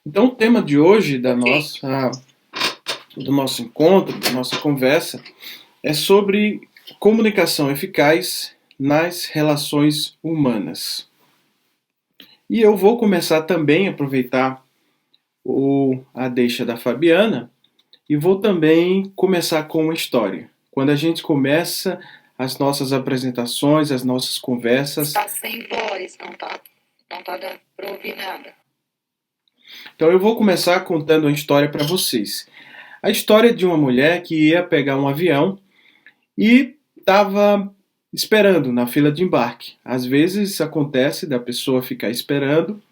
Então, o tema de hoje Ok. do nosso encontro, da nossa conversa, é sobre comunicação eficaz nas relações humanas. E eu vou começar também a aproveitar a deixa da Fabiana e vou também começar com uma história. Quando a gente começa as nossas apresentações, as nossas conversas. Está sem voz, não tá dando para ouvir nada. Então eu vou começar contando uma história para vocês. A história de uma mulher que ia pegar um avião e estava esperando na fila de embarque. Às vezes acontece da pessoa ficar esperando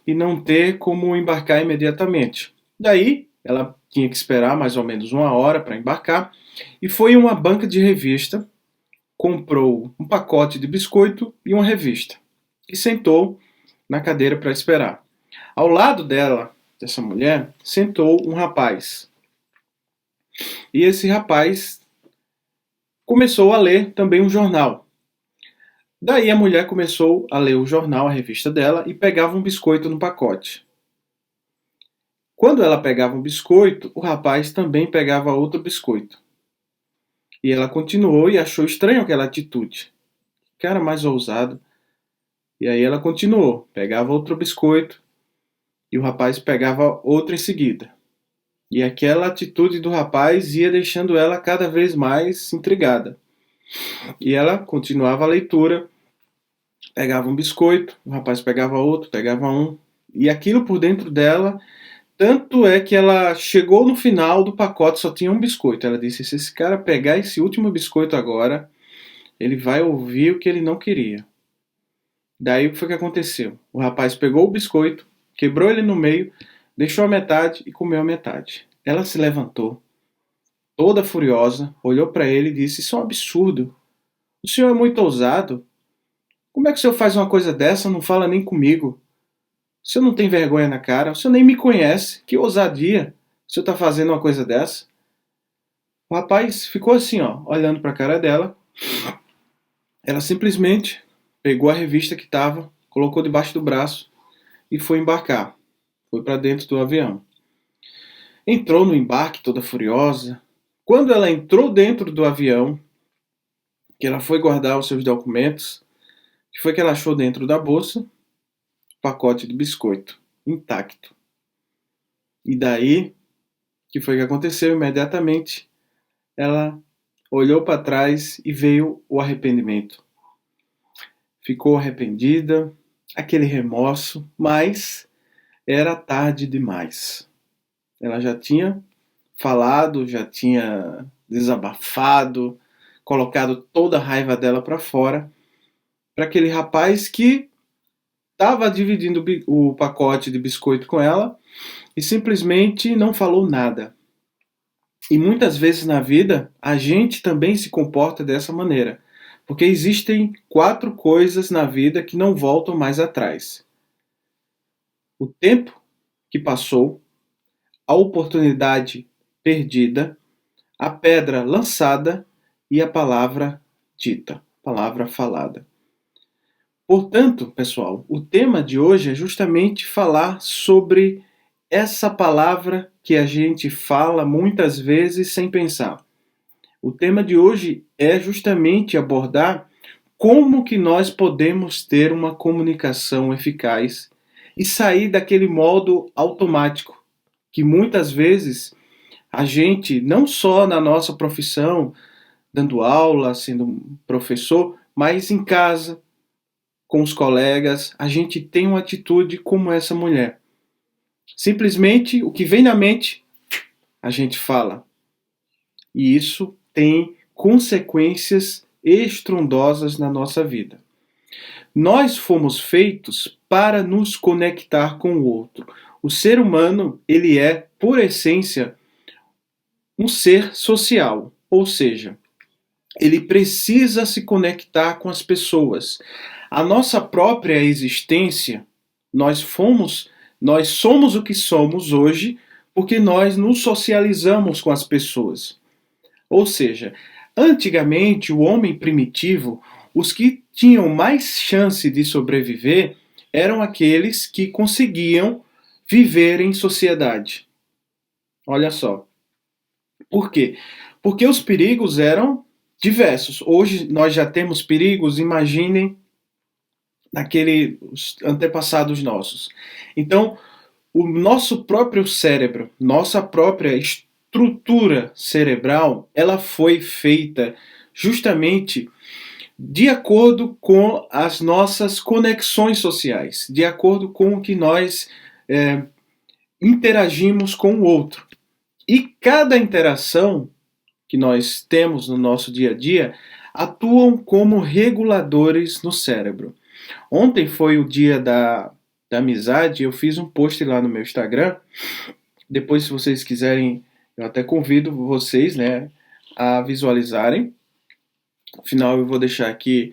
e não ter como embarcar imediatamente. Daí ela tinha que esperar mais ou menos uma hora para embarcar e foi em uma banca de revista, comprou um pacote de biscoito e uma revista e sentou na cadeira para esperar. Ao lado dela, dessa mulher, sentou um rapaz. E esse rapaz começou a ler também um jornal. Daí a mulher começou a ler o jornal, a revista dela, e pegava um biscoito no pacote. Quando ela pegava um biscoito, o rapaz também pegava outro biscoito. E ela continuou e achou estranho aquela atitude. Cara mais ousado. E aí ela continuou, pegava outro biscoito e o rapaz pegava outro em seguida. E aquela atitude do rapaz ia deixando ela cada vez mais intrigada. E ela continuava a leitura, pegava um biscoito, o rapaz pegava outro, pegava um, e aquilo por dentro dela, tanto é que ela chegou no final do pacote, só tinha um biscoito. Ela disse: se esse cara pegar esse último biscoito agora, ele vai ouvir o que ele não queria. Daí o que foi que aconteceu? O rapaz pegou o biscoito, quebrou ele no meio, deixou a metade e comeu a metade. Ela se levantou, toda furiosa, olhou para ele e disse: isso é um absurdo. O senhor é muito ousado. Como é que o senhor faz uma coisa dessa? Não fala nem comigo. O senhor não tem vergonha na cara? O senhor nem me conhece. Que ousadia. O senhor está fazendo uma coisa dessa? O rapaz ficou assim, ó, olhando para a cara dela. Ela simplesmente pegou a revista que estava, colocou debaixo do braço e foi embarcar. Foi para dentro do avião. Entrou no embarque toda furiosa. Quando ela entrou dentro do avião, que ela foi guardar os seus documentos, o que foi que ela achou dentro da bolsa? Pacote de biscoito intacto. E daí, que foi que aconteceu? Imediatamente, ela olhou para trás e veio o arrependimento. Ficou arrependida, aquele remorso, mas era tarde demais. Ela já tinha falado, já tinha desabafado, colocado toda a raiva dela para fora para aquele rapaz que estava dividindo o pacote de biscoito com ela e simplesmente não falou nada. E muitas vezes na vida a gente também se comporta dessa maneira, porque existem 4 coisas na vida que não voltam mais atrás: o tempo que passou, a oportunidade perdida, a pedra lançada e a palavra dita, palavra falada. Portanto, pessoal, o tema de hoje é justamente falar sobre essa palavra que a gente fala muitas vezes sem pensar. O tema de hoje é justamente abordar como que nós podemos ter uma comunicação eficaz e sair daquele modo automático que muitas vezes a gente, não só na nossa profissão, dando aula, sendo um professor, mas em casa, com os colegas, a gente tem uma atitude como essa mulher. Simplesmente o que vem na mente, a gente fala. E isso tem consequências estrondosas na nossa vida. Nós fomos feitos para nos conectar com o outro. O ser humano, ele é, por essência, um ser social, ou seja, ele precisa se conectar com as pessoas. A nossa própria existência, nós somos o que somos hoje porque nós nos socializamos com as pessoas. Ou seja, antigamente o homem primitivo, os que tinham mais chance de sobreviver eram aqueles que conseguiam viver em sociedade. Olha só. Por quê? Porque os perigos eram diversos. Hoje nós já temos perigos, imaginem naqueles antepassados nossos. Então, o nosso próprio cérebro, nossa própria estrutura cerebral, ela foi feita justamente de acordo com as nossas conexões sociais, de acordo com o que nós interagimos com o outro. E cada interação que nós temos no nosso dia a dia atuam como reguladores no cérebro. Ontem foi o dia da amizade, eu fiz um post lá no meu Instagram. Depois, se vocês quiserem, eu até convido vocês, né, a visualizarem. Afinal, eu vou deixar aqui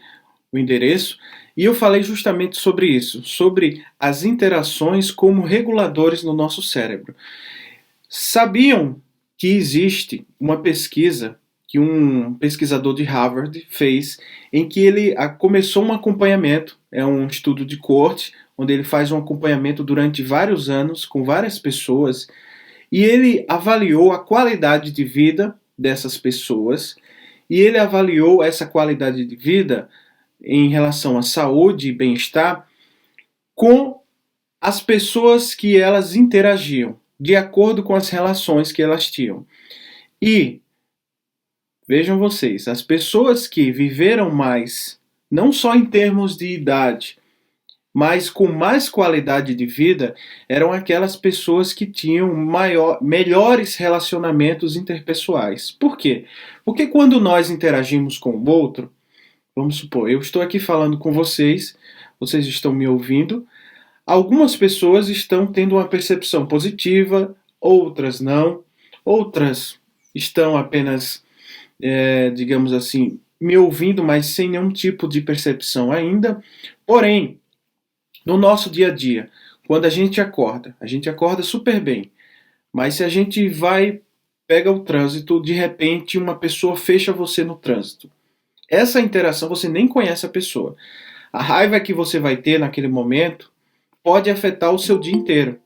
o endereço. E eu falei justamente sobre isso, sobre as interações como reguladores no nosso cérebro. Sabiam que existe uma pesquisa que um pesquisador de Harvard fez, em que ele começou um acompanhamento, é um estudo de coorte, onde ele faz um acompanhamento durante vários anos com várias pessoas, e ele avaliou a qualidade de vida dessas pessoas, e ele avaliou essa qualidade de vida em relação à saúde e bem-estar com as pessoas que elas interagiam, de acordo com as relações que elas tinham. E vejam vocês, as pessoas que viveram mais, não só em termos de idade, mas com mais qualidade de vida, eram aquelas pessoas que tinham melhores relacionamentos interpessoais. Por quê? Porque quando nós interagimos com o outro, vamos supor, eu estou aqui falando com vocês, vocês estão me ouvindo, algumas pessoas estão tendo uma percepção positiva, outras não, outras estão apenas, digamos assim, me ouvindo, mas sem nenhum tipo de percepção ainda. Porém, no nosso dia a dia, quando a gente acorda super bem, mas se a gente pega o trânsito, de repente uma pessoa fecha você no trânsito. Essa interação você nem conhece a pessoa. A raiva que você vai ter naquele momento pode afetar o seu dia inteiro.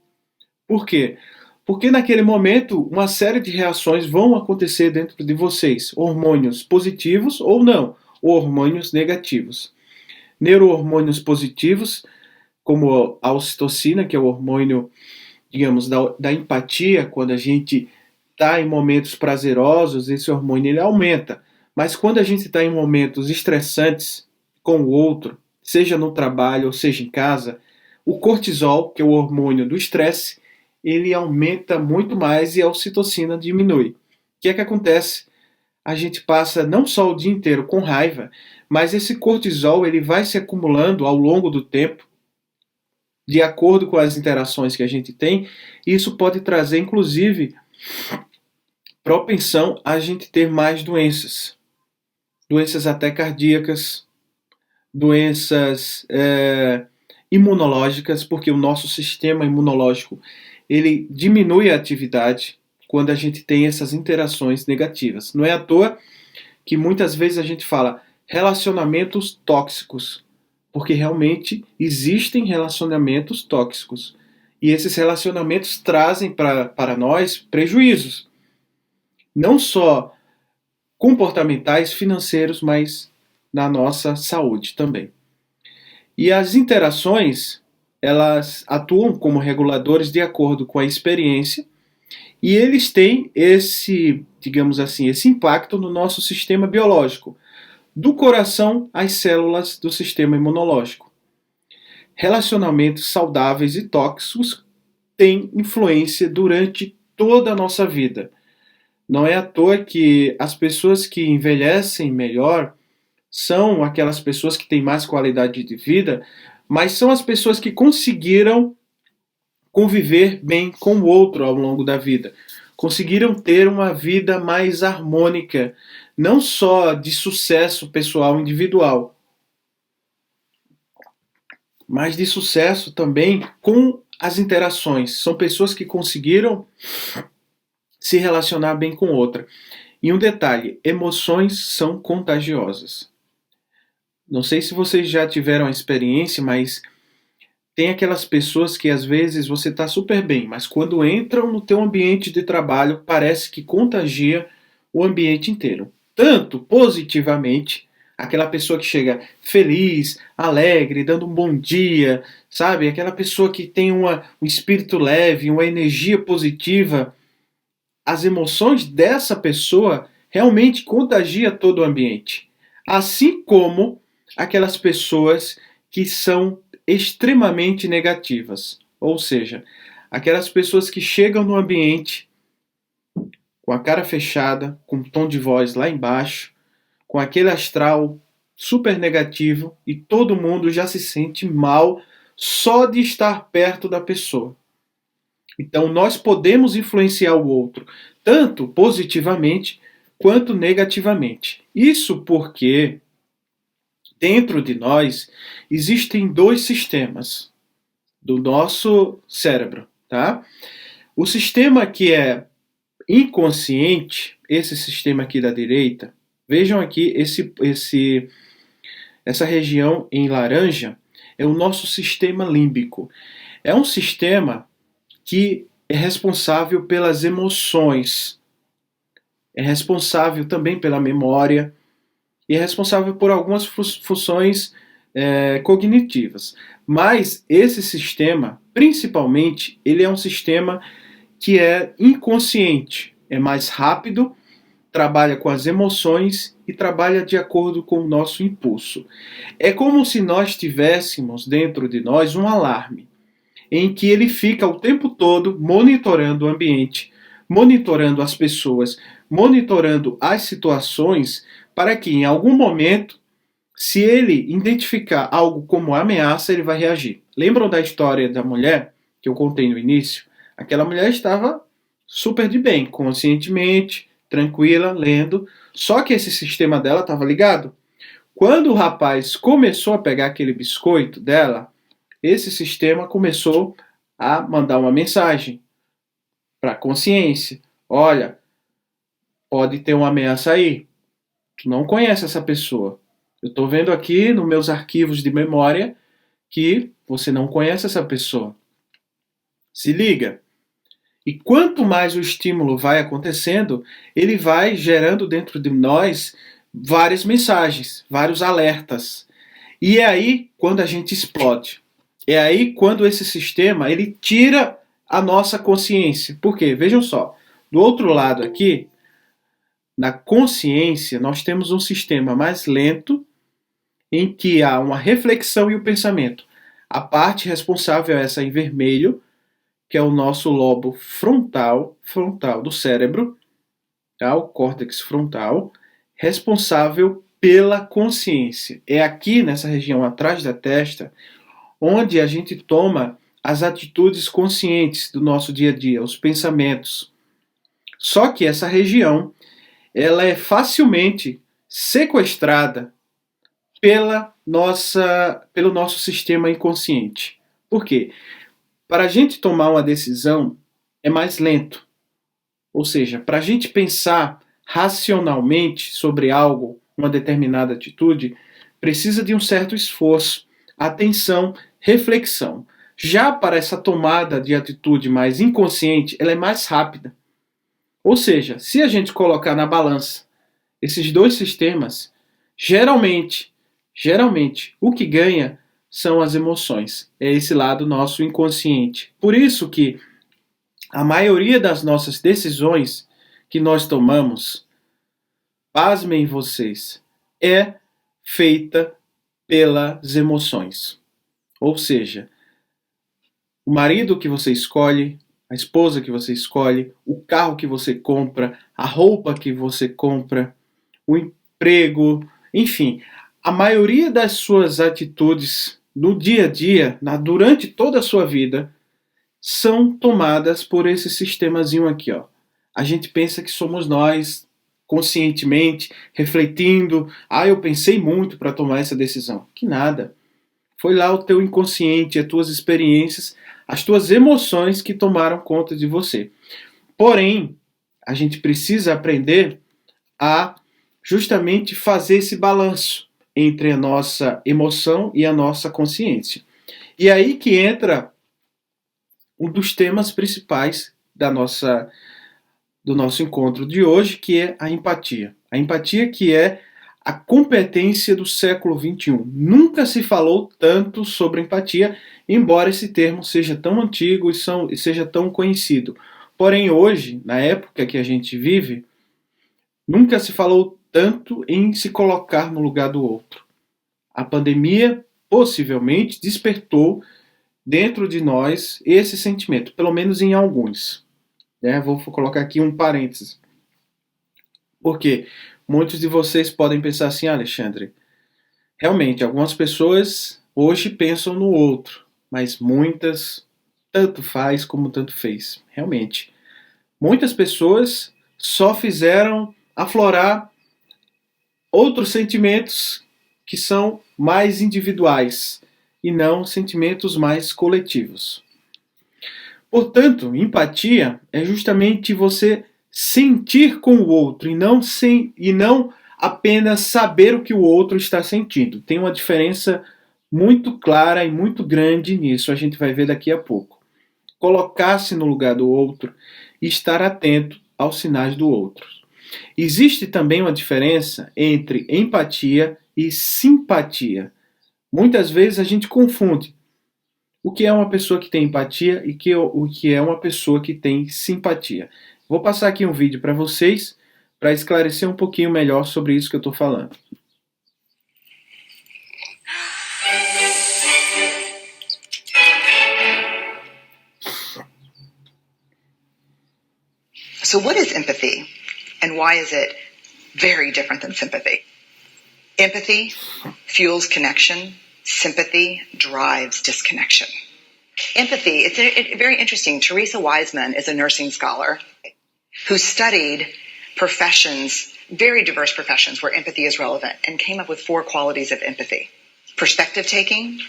Por quê? Porque naquele momento uma série de reações vão acontecer dentro de vocês, hormônios positivos ou não, hormônios negativos. Neurohormônios positivos, como a ocitocina, que é o hormônio, digamos, da empatia, quando a gente está em momentos prazerosos, esse hormônio ele aumenta. Mas quando a gente está em momentos estressantes com o outro, seja no trabalho ou seja em casa, o cortisol, que é o hormônio do estresse, ele aumenta muito mais e a ocitocina diminui. O que é que acontece? A gente passa não só o dia inteiro com raiva, mas esse cortisol ele vai se acumulando ao longo do tempo, de acordo com as interações que a gente tem, e isso pode trazer, inclusive, propensão a gente ter mais doenças. Doenças até cardíacas, doenças imunológicas, porque o nosso sistema imunológico ele diminui a atividade quando a gente tem essas interações negativas. Não é à toa que muitas vezes a gente fala relacionamentos tóxicos, porque realmente existem relacionamentos tóxicos. E esses relacionamentos trazem para nós prejuízos. Não só comportamentais, financeiros, mas na nossa saúde também. E as interações, elas atuam como reguladores de acordo com a experiência e eles têm esse, digamos assim, esse impacto no nosso sistema biológico, do coração às células do sistema imunológico. Relacionamentos saudáveis e tóxicos têm influência durante toda a nossa vida. Não é à toa que as pessoas que envelhecem melhor são aquelas pessoas que têm mais qualidade de vida, mas são as pessoas que conseguiram conviver bem com o outro ao longo da vida. Conseguiram ter uma vida mais harmônica, não só de sucesso pessoal individual, mas de sucesso também com as interações. São pessoas que conseguiram se relacionar bem com outra. E um detalhe, emoções são contagiosas. Não sei se vocês já tiveram a experiência, mas Tem aquelas pessoas que às vezes você está super bem, mas quando entram no teu ambiente de trabalho, parece que contagia o ambiente inteiro. Tanto positivamente, aquela pessoa que chega feliz, alegre, dando um bom dia, sabe? Aquela pessoa que tem um espírito leve, uma energia positiva. As emoções dessa pessoa realmente contagia todo o ambiente. Assim como aquelas pessoas que são extremamente negativas. Ou seja, aquelas pessoas que chegam no ambiente com a cara fechada, com um tom de voz lá embaixo, com aquele astral super negativo e todo mundo já se sente mal só de estar perto da pessoa. Então nós podemos influenciar o outro tanto positivamente quanto negativamente. Isso porque dentro de nós existem dois sistemas do nosso cérebro, tá? O sistema que é inconsciente, esse sistema aqui da direita, vejam aqui essa região em laranja, é o nosso sistema límbico. É um sistema que é responsável pelas emoções, é responsável também pela memória e é responsável por algumas funções cognitivas. Mas esse sistema, principalmente, ele é um sistema que é inconsciente, é mais rápido, trabalha com as emoções e trabalha de acordo com o nosso impulso. É como se nós tivéssemos dentro de nós um alarme, em que ele fica o tempo todo monitorando o ambiente, monitorando as pessoas, monitorando as situações, para que em algum momento, se ele identificar algo como ameaça, ele vai reagir. Lembram da história da mulher que eu contei no início? Aquela mulher estava super de bem, conscientemente, tranquila, lendo, só que esse sistema dela estava ligado. Quando o rapaz começou a pegar aquele biscoito dela, esse sistema começou a mandar uma mensagem para a consciência. Olha, pode ter uma ameaça aí. Tu não conhece essa pessoa. Eu estou vendo aqui nos meus arquivos de memória que você não conhece essa pessoa. Se liga. E quanto mais o estímulo vai acontecendo, ele vai gerando dentro de nós várias mensagens, vários alertas. E é aí quando a gente explode. É aí quando esse sistema ele tira a nossa consciência. Por quê? Vejam só. Do outro lado aqui, na consciência, nós temos um sistema mais lento em que há uma reflexão e o pensamento. A parte responsável é essa em vermelho, que é o nosso lobo frontal do cérebro, tá? O córtex frontal, responsável pela consciência. É aqui nessa região atrás da testa onde a gente toma as atitudes conscientes do nosso dia a dia, os pensamentos. Só que essa região ela é facilmente sequestrada pelo nosso sistema inconsciente. Por quê? Para a gente tomar uma decisão é mais lento. Ou seja, para a gente pensar racionalmente sobre algo, uma determinada atitude, precisa de um certo esforço, atenção, reflexão. Já para essa tomada de atitude mais inconsciente, ela é mais rápida. Ou seja, se a gente colocar na balança esses dois sistemas, geralmente, o que ganha são as emoções. É esse lado nosso inconsciente. Por isso que a maioria das nossas decisões que nós tomamos, pasmem vocês, é feita pelas emoções. Ou seja, o marido que você escolhe, a esposa que você escolhe, o carro que você compra, a roupa que você compra, o emprego, enfim, a maioria das suas atitudes no dia a dia, durante toda a sua vida, são tomadas por esse sistemazinho aqui, ó. A gente pensa que somos nós, conscientemente, refletindo, eu pensei muito para tomar essa decisão. Que nada. Foi lá o teu inconsciente, as tuas experiências, as tuas emoções que tomaram conta de você. Porém, a gente precisa aprender a justamente fazer esse balanço entre a nossa emoção e a nossa consciência. E aí que entra um dos temas principais do nosso encontro de hoje, que é a empatia. A empatia que é a competência do século XXI. Nunca se falou tanto sobre empatia, embora esse termo seja tão antigo e seja tão conhecido. Porém, hoje, na época que a gente vive, nunca se falou tanto em se colocar no lugar do outro. A pandemia possivelmente despertou dentro de nós esse sentimento, pelo menos em alguns. Vou colocar aqui um parênteses. Porque muitos de vocês podem pensar assim, Alexandre, realmente, algumas pessoas hoje pensam no outro, mas muitas tanto faz como tanto fez. Realmente. Muitas pessoas só fizeram aflorar outros sentimentos que são mais individuais e não sentimentos mais coletivos. Portanto, empatia é justamente você sentir com o outro e não apenas saber o que o outro está sentindo. Tem uma diferença muito clara e muito grande nisso, a gente vai ver daqui a pouco. Colocar-se no lugar do outro e estar atento aos sinais do outro. Existe também uma diferença entre empatia e simpatia. Muitas vezes a gente confunde o que é uma pessoa que tem empatia e o que é uma pessoa que tem simpatia. Vou passar aqui um vídeo para vocês para esclarecer um pouquinho melhor sobre isso que eu estou falando. So what is empathy, and why is it very different than sympathy? Empathy fuels connection. Sympathy drives disconnection. Empathy, it's very interesting. Teresa Wiseman is a nursing scholar who studied professions, very diverse professions where empathy is relevant, and came up with 4 qualities of empathy. Perspective taking,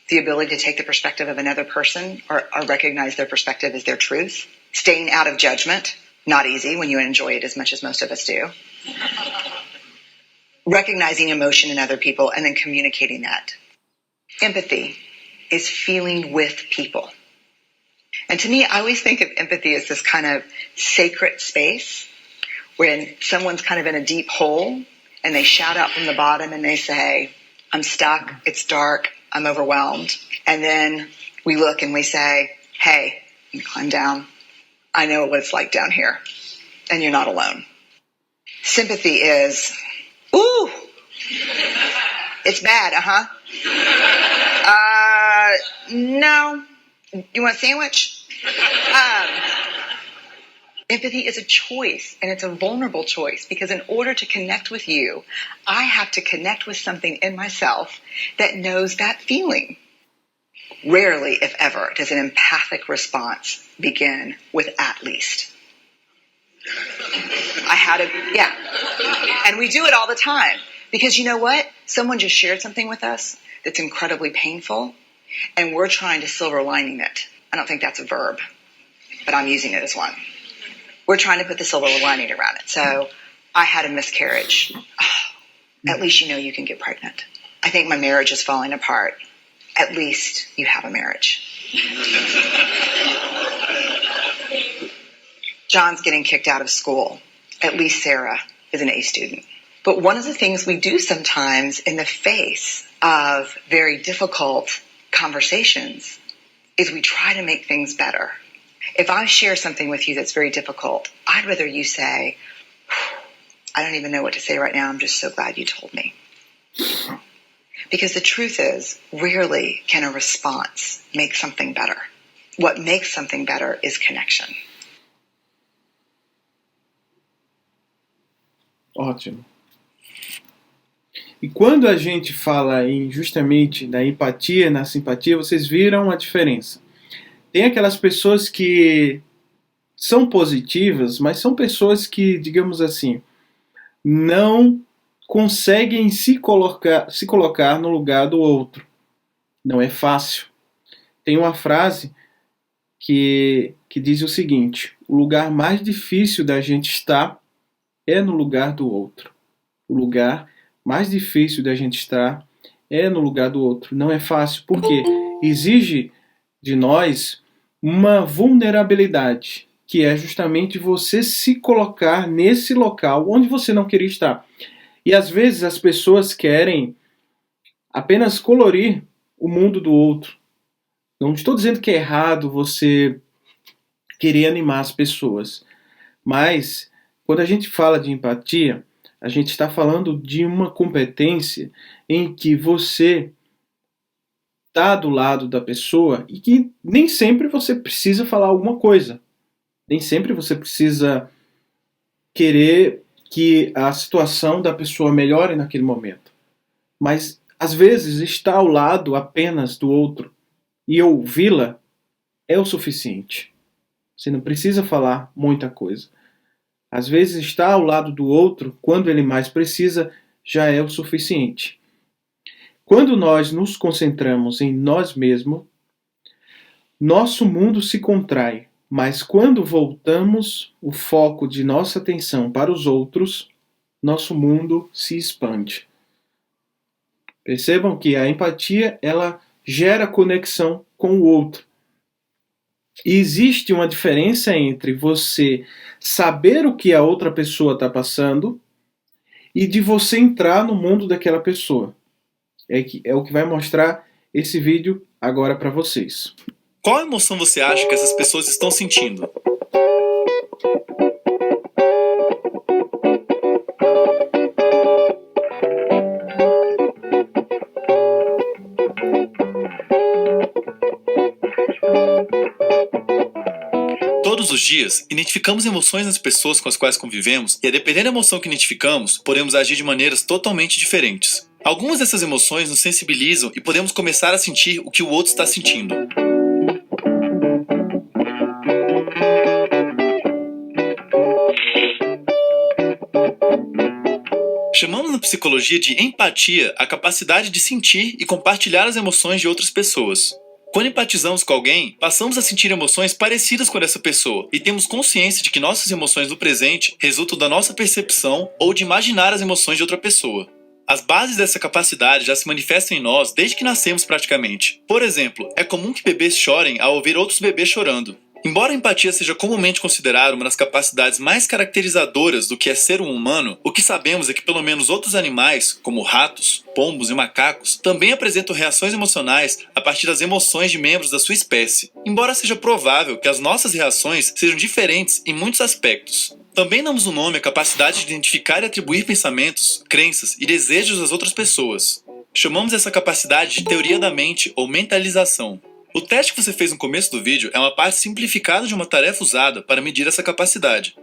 the ability to take the perspective of another person or recognize their perspective as their truth. Staying out of judgment, not easy when you enjoy it as much as most of us do. Recognizing emotion in other people and then communicating that. Empathy is feeling with people. And to me, I always think of empathy as this kind of sacred space when someone's kind of in a deep hole and they shout out from the bottom and they say, I'm stuck, it's dark, I'm overwhelmed. And then we look and we say, hey, you climb down. I know what it's like down here. And you're not alone. Sympathy is, ooh, it's bad, no. You want a sandwich? Empathy is a choice, and it's a vulnerable choice, because in order to connect with you, I have to connect with something in myself that knows that feeling. Rarely, if ever, does an empathic response begin with at least. And we do it all the time. Because you know what? Someone just shared something with us that's incredibly painful, and we're trying to silver lining it. I don't think that's a verb, but I'm using it as one. We're trying to put the silver lining around it. So I had a miscarriage. Oh, at least you know you can get pregnant. I think my marriage is falling apart. At least you have a marriage. John's getting kicked out of school. At least Sarah is an A student. But one of the things we do sometimes in the face of very difficult conversations is we try to make things better. If I share something with you that's very difficult, I'd rather you say, I don't even know what to say right now. I'm just so glad you told me. Because the truth is, rarely can a response make something better. What makes something better is connection. Ótimo. E quando a gente fala justamente da empatia e na simpatia, vocês viram a diferença. Tem aquelas pessoas que são positivas, mas são pessoas que, digamos assim, não conseguem se colocar no lugar do outro. Não é fácil. Tem uma frase que diz o seguinte: o lugar mais difícil da gente estar é no lugar do outro. O lugar mais difícil da gente estar é no lugar do outro. Não é fácil. Por quê? exige de nós uma vulnerabilidade, que é justamente você se colocar nesse local onde você não queria estar. E às vezes as pessoas querem apenas colorir o mundo do outro. Não estou dizendo que é errado você querer animar as pessoas, mas quando a gente fala de empatia, a gente está falando de uma competência em que você está do lado da pessoa e que nem sempre você precisa falar alguma coisa. Nem sempre você precisa querer que a situação da pessoa melhore naquele momento. Mas às vezes estar ao lado apenas do outro e ouvi-la é o suficiente. Você não precisa falar muita coisa. Às vezes estar ao lado do outro, quando ele mais precisa, já é o suficiente. Quando nós nos concentramos em nós mesmos, nosso mundo se contrai, mas quando voltamos o foco de nossa atenção para os outros, nosso mundo se expande. Percebam que a empatia, ela gera conexão com o outro. E existe uma diferença entre você saber o que a outra pessoa está passando e de você entrar no mundo daquela pessoa. É o que vai mostrar esse vídeo agora para vocês. Qual emoção você acha que essas pessoas estão sentindo? Todos os dias, identificamos emoções nas pessoas com as quais convivemos e, a depender da emoção que identificamos, podemos agir de maneiras totalmente diferentes. Algumas dessas emoções nos sensibilizam e podemos começar a sentir o que o outro está sentindo. Chamamos na psicologia de empatia a capacidade de sentir e compartilhar as emoções de outras pessoas. Quando empatizamos com alguém, passamos a sentir emoções parecidas com essa pessoa e temos consciência de que nossas emoções do presente resultam da nossa percepção ou de imaginar as emoções de outra pessoa. As bases dessa capacidade já se manifestam em nós desde que nascemos praticamente. Por exemplo, é comum que bebês chorem ao ouvir outros bebês chorando. Embora a empatia seja comumente considerada uma das capacidades mais caracterizadoras do que é ser um humano, o que sabemos é que pelo menos outros animais, como ratos, pombos e macacos, também apresentam reações emocionais a partir das emoções de membros da sua espécie. Embora seja provável que as nossas reações sejam diferentes em muitos aspectos. Também damos o nome à capacidade de identificar e atribuir pensamentos, crenças e desejos às outras pessoas. Chamamos essa capacidade de teoria da mente ou mentalização. O teste que você fez no começo do vídeo é uma parte simplificada de uma tarefa usada para medir essa capacidade.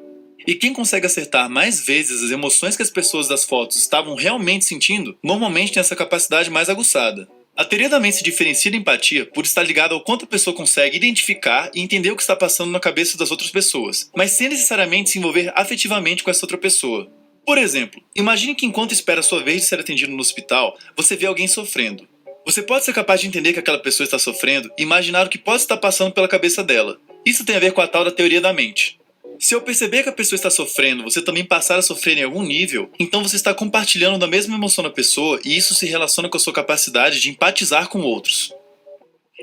E quem consegue acertar mais vezes as emoções que as pessoas das fotos estavam realmente sentindo, normalmente tem essa capacidade mais aguçada. A teoria da mente se diferencia da empatia por estar ligada ao quanto a pessoa consegue identificar e entender o que está passando na cabeça das outras pessoas, mas sem necessariamente se envolver afetivamente com essa outra pessoa. Por exemplo, imagine que enquanto espera a sua vez de ser atendido no hospital, você vê alguém sofrendo. Você pode ser capaz de entender que aquela pessoa está sofrendo e imaginar o que pode estar passando pela cabeça dela. Isso tem a ver com a tal da teoria da mente. Se eu perceber que a pessoa está sofrendo, você também passar a sofrer em algum nível, então você está compartilhando da mesma emoção da pessoa e isso se relaciona com a sua capacidade de empatizar com outros.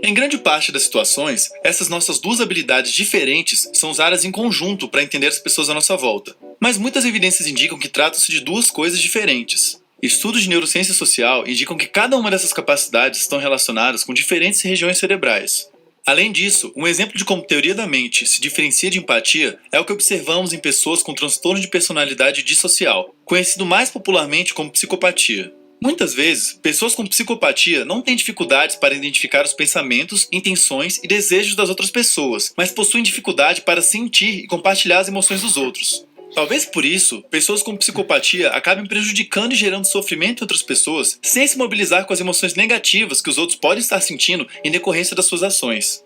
Em grande parte das situações, essas nossas duas habilidades diferentes são usadas em conjunto para entender as pessoas à nossa volta. Mas muitas evidências indicam que tratam-se de duas coisas diferentes. Estudos de neurociência social indicam que cada uma dessas capacidades estão relacionadas com diferentes regiões cerebrais. Além disso, um exemplo de como teoria da mente se diferencia de empatia é o que observamos em pessoas com transtorno de personalidade dissocial, conhecido mais popularmente como psicopatia. Muitas vezes, pessoas com psicopatia não têm dificuldades para identificar os pensamentos, intenções e desejos das outras pessoas, mas possuem dificuldade para sentir e compartilhar as emoções dos outros. Talvez por isso, pessoas com psicopatia acabem prejudicando e gerando sofrimento em outras pessoas sem se mobilizar com as emoções negativas que os outros podem estar sentindo em decorrência das suas ações.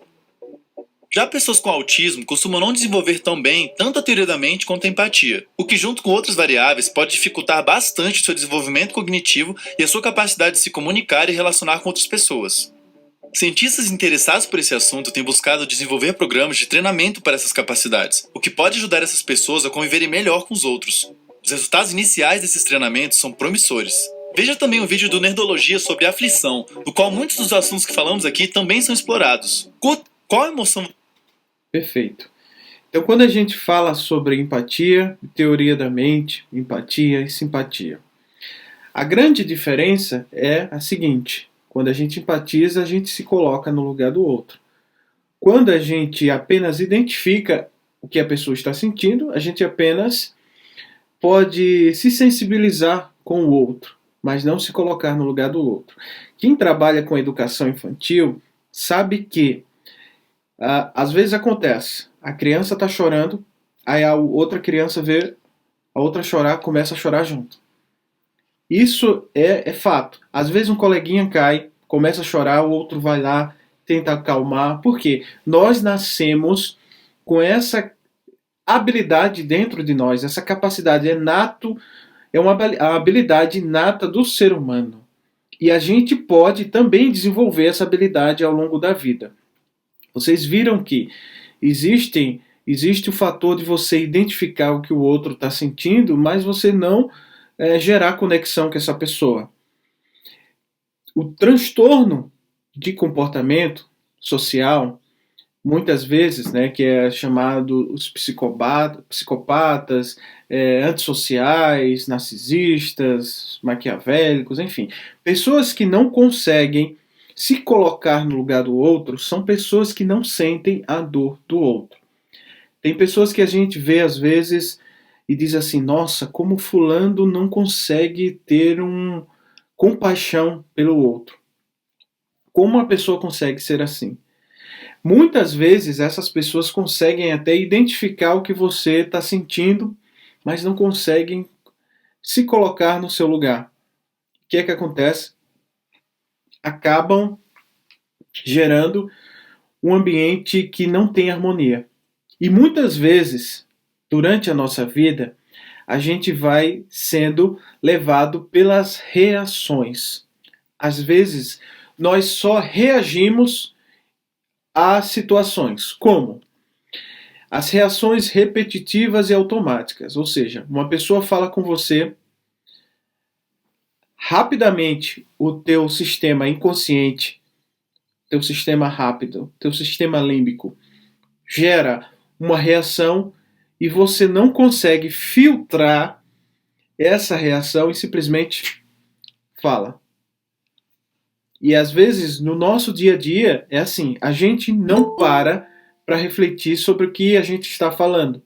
Já pessoas com autismo costumam não desenvolver tão bem tanto a teoria da mente quanto a empatia, o que junto com outras variáveis pode dificultar bastante o seu desenvolvimento cognitivo e a sua capacidade de se comunicar e relacionar com outras pessoas. Cientistas interessados por esse assunto têm buscado desenvolver programas de treinamento para essas capacidades, o que pode ajudar essas pessoas a conviverem melhor com os outros. Os resultados iniciais desses treinamentos são promissores. Veja também o vídeo do Nerdologia sobre aflição, no qual muitos dos assuntos que falamos aqui também são explorados. Qual emoção... Perfeito. Então, quando a gente fala sobre empatia, teoria da mente, empatia e simpatia, a grande diferença é a seguinte: quando a gente empatiza, a gente se coloca no lugar do outro. Quando a gente apenas identifica o que a pessoa está sentindo, a gente apenas pode se sensibilizar com o outro, mas não se colocar no lugar do outro. Quem trabalha com educação infantil sabe que às vezes acontece, a criança está chorando, aí a outra criança vê a outra chorar, começa a chorar junto. Isso é fato. Às vezes um coleguinha cai, começa a chorar, o outro vai lá, tenta acalmar. Por quê? Nós nascemos com essa habilidade dentro de nós, essa capacidade é uma habilidade inata do ser humano. E a gente pode também desenvolver essa habilidade ao longo da vida. Vocês viram que existe o fator de você identificar o que o outro está sentindo, mas você não gerar conexão com essa pessoa. O transtorno de comportamento social, muitas vezes, né, que é chamado os psicopatas, antissociais, narcisistas, maquiavélicos, enfim. Pessoas que não conseguem se colocar no lugar do outro são pessoas que não sentem a dor do outro. Tem pessoas que a gente vê às vezes e diz assim: nossa, como fulano não consegue ter compaixão pelo outro. Como uma pessoa consegue ser assim? Muitas vezes essas pessoas conseguem até identificar o que você está sentindo, mas não conseguem se colocar no seu lugar. O que é que acontece? Acabam gerando um ambiente que não tem harmonia. E muitas vezes, durante a nossa vida, a gente vai sendo levado pelas reações. Às vezes, nós só reagimos a situações. Como? As reações repetitivas e automáticas. Ou seja, uma pessoa fala com você, rapidamente o teu sistema inconsciente, teu sistema rápido, teu sistema límbico gera uma reação e você não consegue filtrar essa reação e simplesmente fala. E às vezes no nosso dia a dia é assim, a gente não para refletir sobre o que a gente está falando.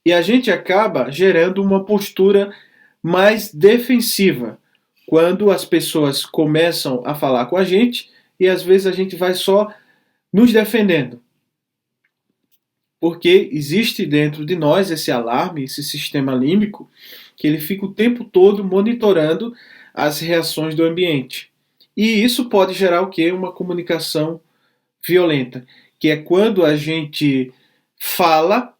E a gente acaba gerando uma postura mais defensiva quando as pessoas começam a falar com a gente e às vezes a gente vai só nos defendendo. Porque existe dentro de nós esse alarme, esse sistema límbico, que ele fica o tempo todo monitorando as reações do ambiente. E isso pode gerar o quê? Uma comunicação violenta, que é quando a gente fala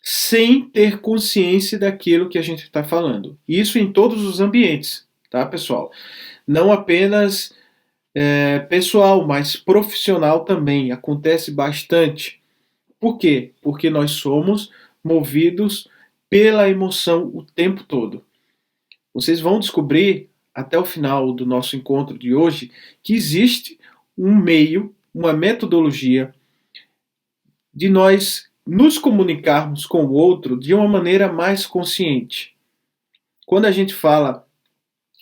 sem ter consciência daquilo que a gente está falando. Isso em todos os ambientes, tá, pessoal? Não apenas pessoal, mas profissional também. Acontece bastante. Por quê? Porque nós somos movidos pela emoção o tempo todo. Vocês vão descobrir, até o final do nosso encontro de hoje, que existe um meio, uma metodologia de nós nos comunicarmos com o outro de uma maneira mais consciente. Quando a gente fala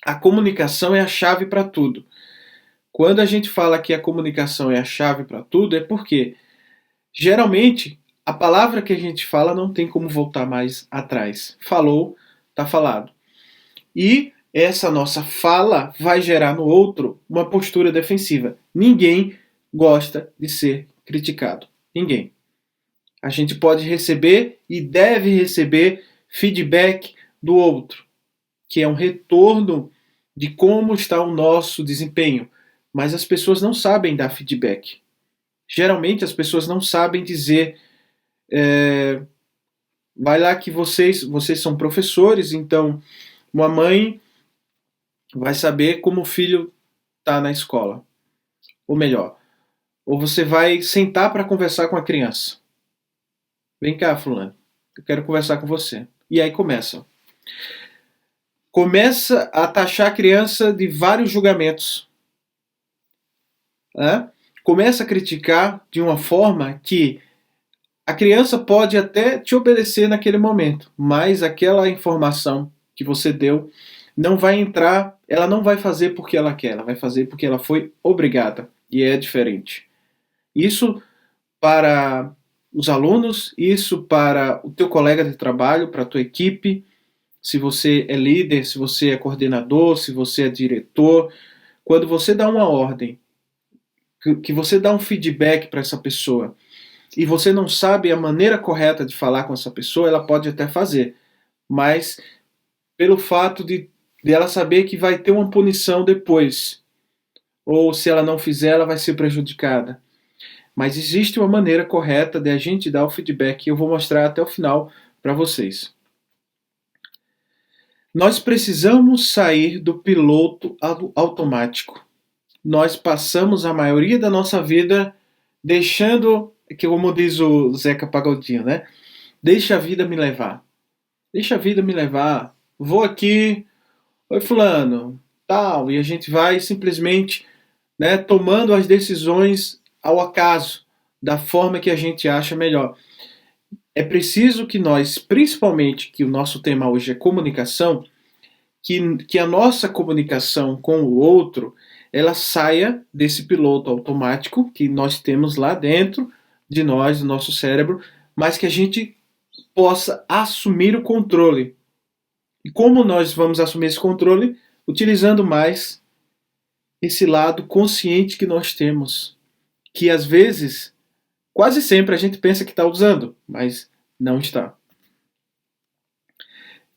a comunicação é a chave para tudo. Quando a gente fala que a comunicação é a chave para tudo, é porque geralmente a palavra que a gente fala não tem como voltar mais atrás. Falou, está falado. E essa nossa fala vai gerar no outro uma postura defensiva. Ninguém gosta de ser criticado. Ninguém. A gente pode receber e deve receber feedback do outro, que é um retorno de como está o nosso desempenho. Mas as pessoas não sabem dar feedback. Geralmente as pessoas não sabem dizer vai lá que vocês são professores, então uma mãe vai saber como o filho está na escola. Ou melhor, ou você vai sentar para conversar com a criança. Vem cá, fulano, eu quero conversar com você. E aí começa. começa a taxar a criança de vários julgamentos. Começa a criticar de uma forma que a criança pode até te obedecer naquele momento, mas aquela informação que você deu não vai entrar, ela não vai fazer porque ela quer, ela vai fazer porque ela foi obrigada, e é diferente. Isso para os alunos, isso para o teu colega de trabalho, para a tua equipe, se você é líder, se você é coordenador, se você é diretor. Quando você dá uma ordem, que você dá um feedback para essa pessoa, e você não sabe a maneira correta de falar com essa pessoa, ela pode até fazer, mas pelo fato de ela saber que vai ter uma punição depois, ou se ela não fizer, ela vai ser prejudicada. Mas existe uma maneira correta de a gente dar o feedback, e eu vou mostrar até o final para vocês. Nós precisamos sair do piloto automático. Nós passamos a maioria da nossa vida deixando, que como diz o Zeca Pagodinho, né? Deixa a vida me levar. Deixa a vida me levar. Vou aqui, oi fulano, tal, e a gente vai simplesmente, né, tomando as decisões ao acaso, da forma que a gente acha melhor. É preciso que nós, principalmente, que o nosso tema hoje é comunicação, que a nossa comunicação com o outro, ela saia desse piloto automático que nós temos lá dentro de nós, do nosso cérebro, mas que a gente possa assumir o controle. E como nós vamos assumir esse controle? Utilizando mais esse lado consciente que nós temos, que às vezes, quase sempre a gente pensa que está usando, mas não está.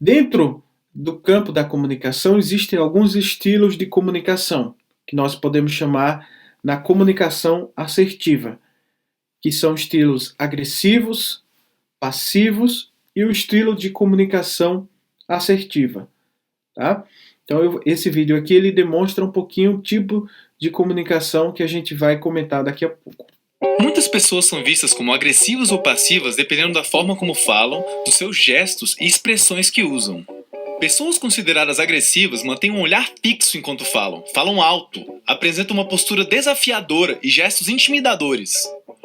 Dentro do campo da comunicação existem alguns estilos de comunicação, que nós podemos chamar na comunicação assertiva, que são estilos agressivos, passivos e o estilo de comunicação assertiva. Tá? Então esse vídeo aqui ele demonstra um pouquinho o tipo de comunicação que a gente vai comentar daqui a pouco. Muitas pessoas são vistas como agressivas ou passivas dependendo da forma como falam, dos seus gestos e expressões que usam. Pessoas consideradas agressivas mantêm um olhar fixo enquanto falam alto, apresentam uma postura desafiadora e gestos intimidadores.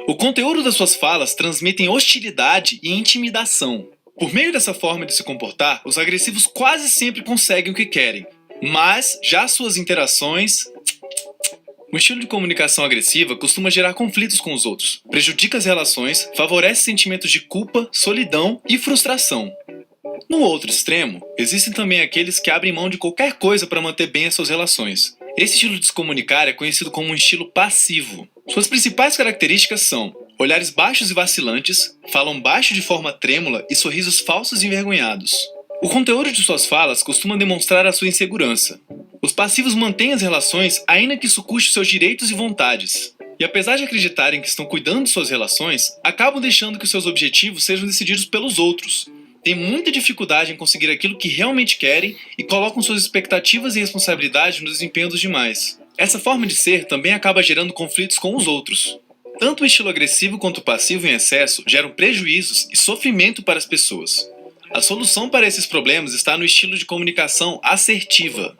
O conteúdo das suas falas transmitem hostilidade e intimidação. Por meio dessa forma de se comportar, os agressivos quase sempre conseguem o que querem, mas já suas interações... O estilo de comunicação agressiva costuma gerar conflitos com os outros, prejudica as relações, favorece sentimentos de culpa, solidão e frustração. No outro extremo, existem também aqueles que abrem mão de qualquer coisa para manter bem as suas relações. Esse estilo de se comunicar é conhecido como um estilo passivo. Suas principais características são olhares baixos e vacilantes, falam baixo de forma trêmula e sorrisos falsos e envergonhados. O conteúdo de suas falas costuma demonstrar a sua insegurança. Os passivos mantêm as relações ainda que isso custe seus direitos e vontades. E apesar de acreditarem que estão cuidando de suas relações, acabam deixando que seus objetivos sejam decididos pelos outros. Têm muita dificuldade em conseguir aquilo que realmente querem e colocam suas expectativas e responsabilidade no desempenho dos demais. Essa forma de ser também acaba gerando conflitos com os outros. Tanto o estilo agressivo quanto o passivo em excesso geram prejuízos e sofrimento para as pessoas. A solução para esses problemas está no estilo de comunicação assertiva.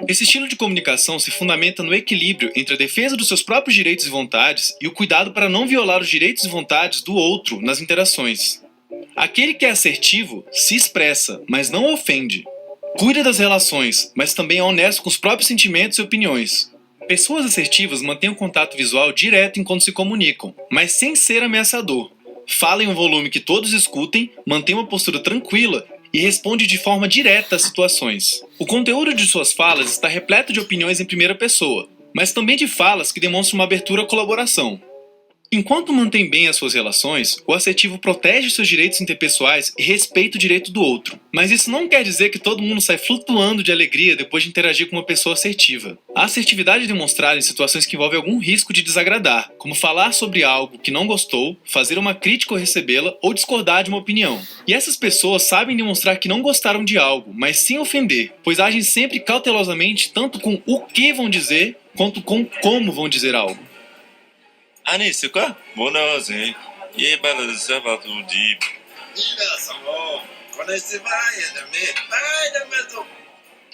Esse estilo de comunicação se fundamenta no equilíbrio entre a defesa dos seus próprios direitos e vontades e o cuidado para não violar os direitos e vontades do outro nas interações. Aquele que é assertivo se expressa, mas não ofende. Cuida das relações, mas também é honesto com os próprios sentimentos e opiniões. Pessoas assertivas mantêm um contato visual direto enquanto se comunicam, mas sem ser ameaçador. Fala em um volume que todos escutem, mantém uma postura tranquila e responde de forma direta às situações. O conteúdo de suas falas está repleto de opiniões em primeira pessoa, mas também de falas que demonstram uma abertura à colaboração. Enquanto mantém bem as suas relações, o assertivo protege seus direitos interpessoais e respeita o direito do outro. Mas isso não quer dizer que todo mundo sai flutuando de alegria depois de interagir com uma pessoa assertiva. A assertividade é demonstrada em situações que envolvem algum risco de desagradar, como falar sobre algo que não gostou, fazer uma crítica ou recebê-la, ou discordar de uma opinião. E essas pessoas sabem demonstrar que não gostaram de algo, mas sim ofender, pois agem sempre cautelosamente tanto com o que vão dizer, quanto com como vão dizer algo. 아니 있을까? 뭐 나와세? 예발을 잡아도 집.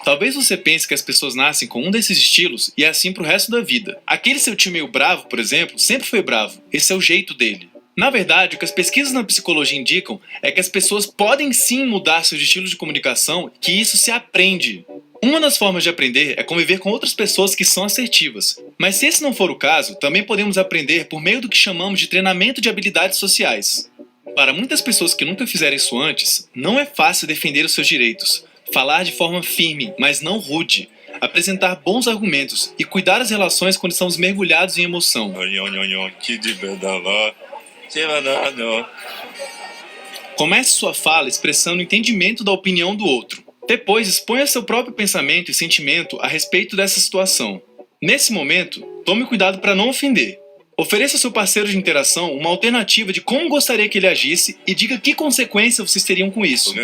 Talvez você pense que as pessoas nascem com um desses estilos e é assim pro resto da vida. Aquele seu tio meio bravo, por exemplo, sempre foi bravo. Esse é o jeito dele. Na verdade, o que as pesquisas na psicologia indicam é que as pessoas podem sim mudar seus estilos de comunicação, que isso se aprende. Uma das formas de aprender é conviver com outras pessoas que são assertivas. Mas se esse não for o caso, também podemos aprender por meio do que chamamos de treinamento de habilidades sociais. Para muitas pessoas que nunca fizeram isso antes, não é fácil defender os seus direitos, falar de forma firme, mas não rude, apresentar bons argumentos e cuidar das relações quando estamos mergulhados em emoção. Comece sua fala expressando o entendimento da opinião do outro. Depois, exponha seu próprio pensamento e sentimento a respeito dessa situação. Nesse momento, tome cuidado para não ofender. Ofereça ao seu parceiro de interação uma alternativa de como gostaria que ele agisse e diga que consequências vocês teriam com isso.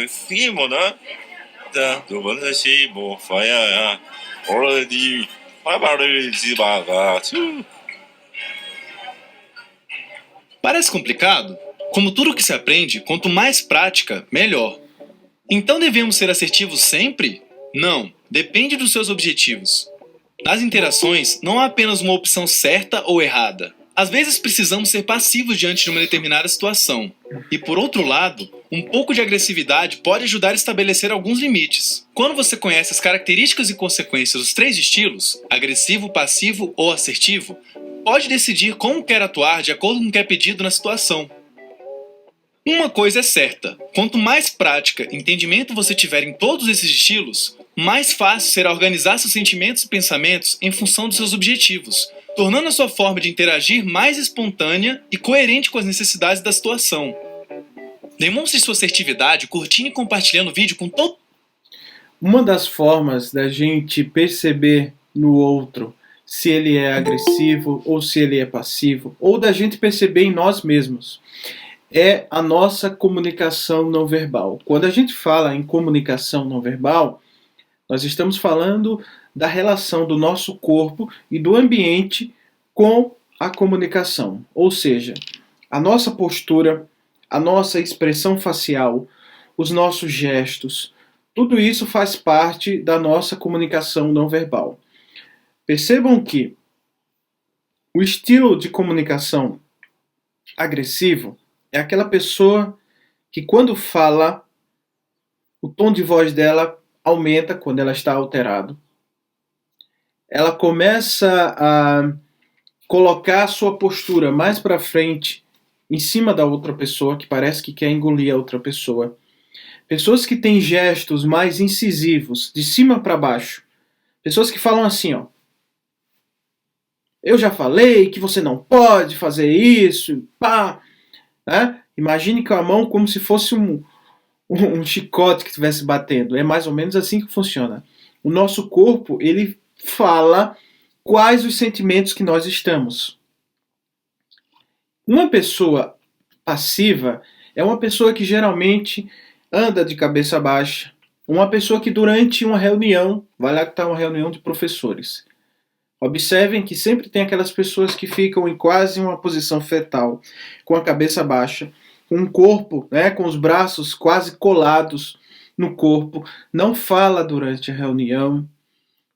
Parece complicado? Como tudo que se aprende, quanto mais prática, melhor. Então devemos ser assertivos sempre? Não, depende dos seus objetivos. Nas interações, não há apenas uma opção certa ou errada. Às vezes precisamos ser passivos diante de uma determinada situação. E por outro lado, um pouco de agressividade pode ajudar a estabelecer alguns limites. Quando você conhece as características e consequências dos três estilos, agressivo, passivo ou assertivo, pode decidir como quer atuar de acordo com o que é pedido na situação. Uma coisa é certa, quanto mais prática e entendimento você tiver em todos esses estilos, mais fácil será organizar seus sentimentos e pensamentos em função dos seus objetivos, tornando a sua forma de interagir mais espontânea e coerente com as necessidades da situação. Demonstre sua assertividade curtindo e compartilhando o vídeo com todo... Uma das formas da gente perceber no outro se ele é agressivo ou se ele é passivo, ou da gente perceber em nós mesmos, é a nossa comunicação não verbal. Quando a gente fala em comunicação não verbal, nós estamos falando da relação do nosso corpo e do ambiente com a comunicação. Ou seja, a nossa postura, a nossa expressão facial, os nossos gestos, tudo isso faz parte da nossa comunicação não verbal. Percebam que o estilo de comunicação agressivo é aquela pessoa que quando fala, o tom de voz dela aumenta quando ela está alterado. Ela começa a colocar a sua postura mais para frente, em cima da outra pessoa, que parece que quer engolir a outra pessoa. Pessoas que têm gestos mais incisivos, de cima para baixo. Pessoas que falam assim, ó. Eu já falei que você não pode fazer isso, pá. Né? Imagine com a mão como se fosse um chicote que estivesse batendo. É mais ou menos assim que funciona. O nosso corpo, ele fala quais os sentimentos que nós estamos. Uma pessoa passiva é uma pessoa que geralmente anda de cabeça baixa. Uma pessoa que durante uma reunião, vai lá que está uma reunião de professores. Observem que sempre tem aquelas pessoas que ficam em quase uma posição fetal, com a cabeça baixa, com o corpo, né, com os braços quase colados no corpo, não fala durante a reunião.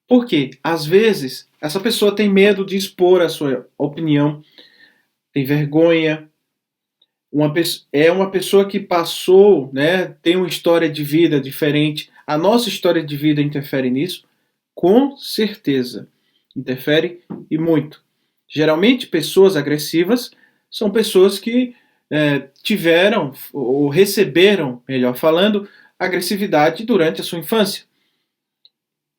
Por quê? Às vezes, essa pessoa tem medo de expor a sua opinião, tem vergonha, é uma pessoa que passou, né, tem uma história de vida diferente. A nossa história de vida interfere nisso? Com certeza. Interfere e muito. Geralmente, pessoas agressivas são pessoas que tiveram ou receberam, melhor falando, agressividade durante a sua infância.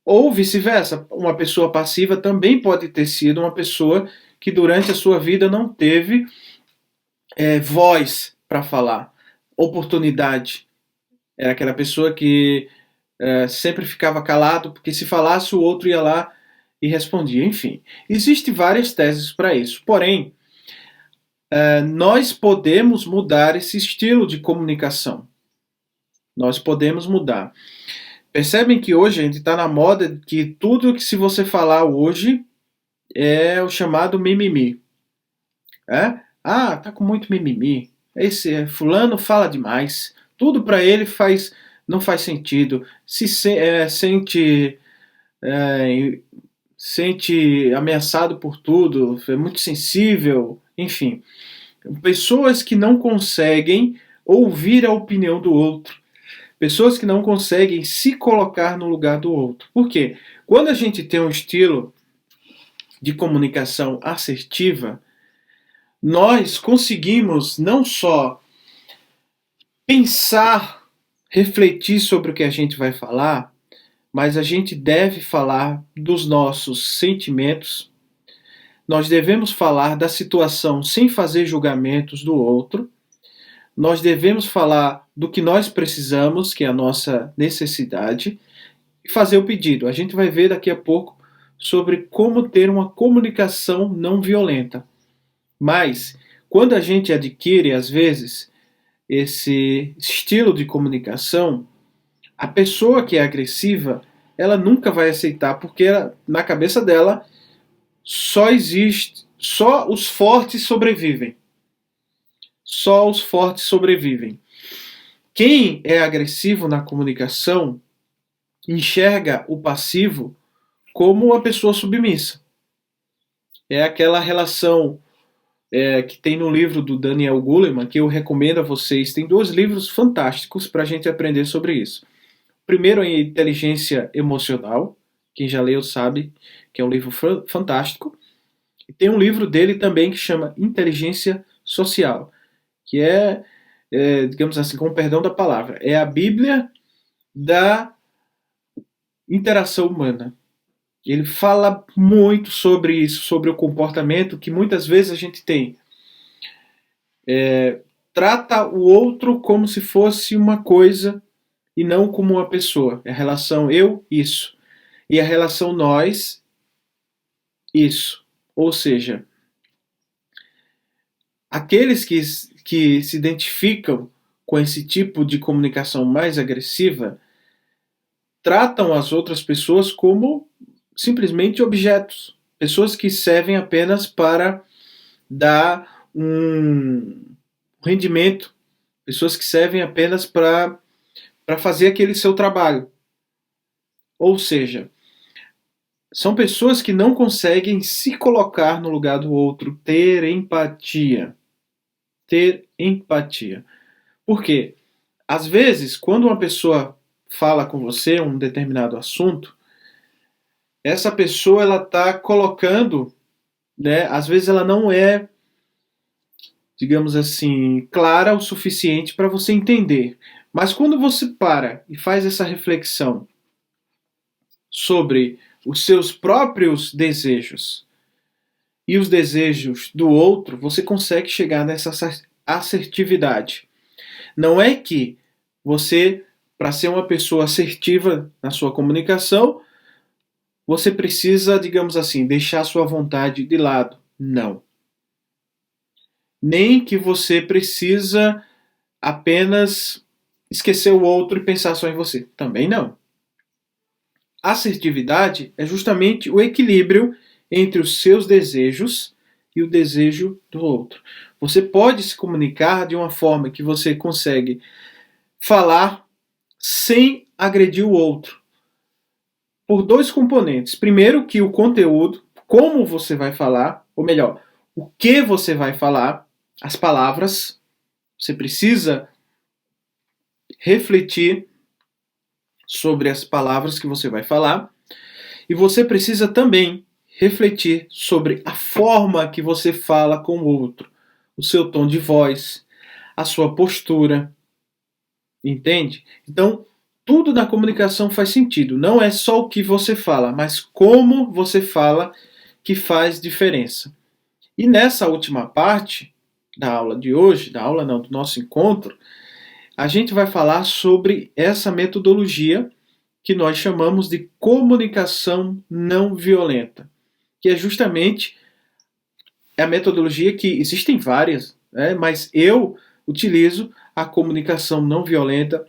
Ou vice-versa, uma pessoa passiva também pode ter sido uma pessoa que durante a sua vida não teve voz para falar, oportunidade. Era aquela pessoa que sempre ficava calado, porque se falasse o outro ia lá e respondia. Enfim, existem várias teses para isso. Porém, nós podemos mudar esse estilo de comunicação. Nós podemos mudar. Percebem que hoje a gente está na moda que tudo que se você falar hoje é o chamado mimimi. Tá com muito mimimi. Esse fulano fala demais. Tudo para ele não faz sentido. Sente ameaçado por tudo. É muito sensível. Enfim, pessoas que não conseguem ouvir a opinião do outro. Pessoas que não conseguem se colocar no lugar do outro. Por quê? Quando a gente tem um estilo de comunicação assertiva, nós conseguimos não só pensar, refletir sobre o que a gente vai falar, mas a gente deve falar dos nossos sentimentos. Nós devemos falar da situação sem fazer julgamentos do outro. Nós devemos falar do que nós precisamos, que é a nossa necessidade, e fazer o pedido. A gente vai ver daqui a pouco sobre como ter uma comunicação não violenta. Mas, quando a gente adquire, às vezes, esse estilo de comunicação, a pessoa que é agressiva, ela nunca vai aceitar, porque na cabeça dela só os fortes sobrevivem. Só os fortes sobrevivem. Quem é agressivo na comunicação enxerga o passivo como uma pessoa submissa. É aquela relação que tem no livro do Daniel Goleman, que eu recomendo a vocês. Tem 2 livros fantásticos para a gente aprender sobre isso. O primeiro é Inteligência Emocional. Quem já leu sabe que é um livro fantástico. E tem um livro dele também que chama Inteligência Social, que digamos assim, com o perdão da palavra, é a Bíblia da interação humana. Ele fala muito sobre isso, sobre o comportamento que muitas vezes a gente tem. Trata o outro como se fosse uma coisa e não como uma pessoa. É a relação eu, isso. E a relação nós, isso. Ou seja, aqueles que se identificam com esse tipo de comunicação mais agressiva tratam as outras pessoas como simplesmente objetos. Pessoas que servem apenas para dar um rendimento. Pessoas que servem apenas para fazer aquele seu trabalho. Ou seja, são pessoas que não conseguem se colocar no lugar do outro, ter empatia. Ter empatia. Por quê? Às vezes, quando uma pessoa fala com você um determinado assunto, essa pessoa ela está colocando, às vezes ela não é, digamos assim, clara o suficiente para você entender. Mas quando você para e faz essa reflexão sobre os seus próprios desejos e os desejos do outro, você consegue chegar nessa assertividade. Não é que você, para ser uma pessoa assertiva na sua comunicação, você precisa, digamos assim, deixar sua vontade de lado. Não. Nem que você precisa apenas esquecer o outro e pensar só em você. Também não. Assertividade é justamente o equilíbrio entre os seus desejos e o desejo do outro. Você pode se comunicar de uma forma que você consegue falar sem agredir o outro. Por 2 componentes. Primeiro, que o conteúdo, como você vai falar, ou melhor, o que você vai falar, as palavras, você precisa refletir sobre as palavras que você vai falar, e você precisa também refletir sobre a forma que você fala com o outro, o seu tom de voz, a sua postura, entende? Então, tudo na comunicação faz sentido. Não é só o que você fala, mas como você fala que faz diferença. E nessa última parte da aula de hoje, da aula não, do nosso encontro, a gente vai falar sobre essa metodologia que nós chamamos de comunicação não violenta, que é justamente a metodologia que existem várias, né, mas eu utilizo a comunicação não violenta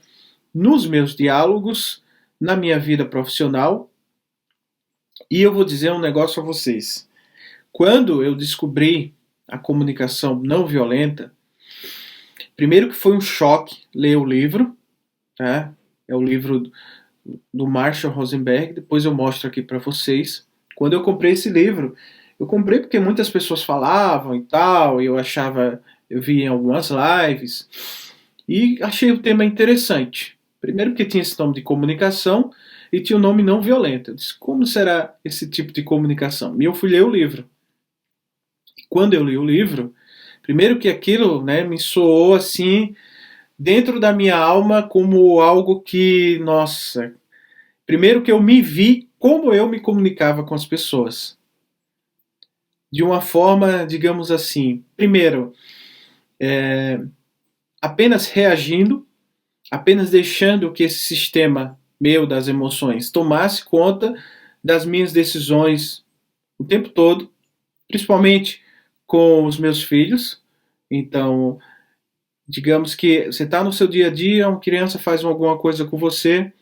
nos meus diálogos, na minha vida profissional. E eu vou dizer um negócio a vocês. Quando eu descobri a comunicação não violenta, primeiro que foi um choque ler o livro, tá? É o livro do Marshall Rosenberg, depois eu mostro aqui para vocês. Quando eu comprei esse livro, eu comprei porque muitas pessoas falavam e tal, e eu achava, eu vi em algumas lives, e achei o tema interessante. Primeiro porque tinha esse nome de comunicação e tinha o nome não violento. Eu disse, como será esse tipo de comunicação? E eu fui ler o livro. E quando eu li o livro, primeiro que aquilo, né, me soou assim, dentro da minha alma, como algo que, nossa, primeiro que eu me vi como eu me comunicava com as pessoas. De uma forma, digamos assim, primeiro, apenas reagindo, apenas deixando que esse sistema meu das emoções tomasse conta das minhas decisões o tempo todo, principalmente com os meus filhos. Então, digamos que você está no seu dia a dia, uma criança faz alguma coisa com você,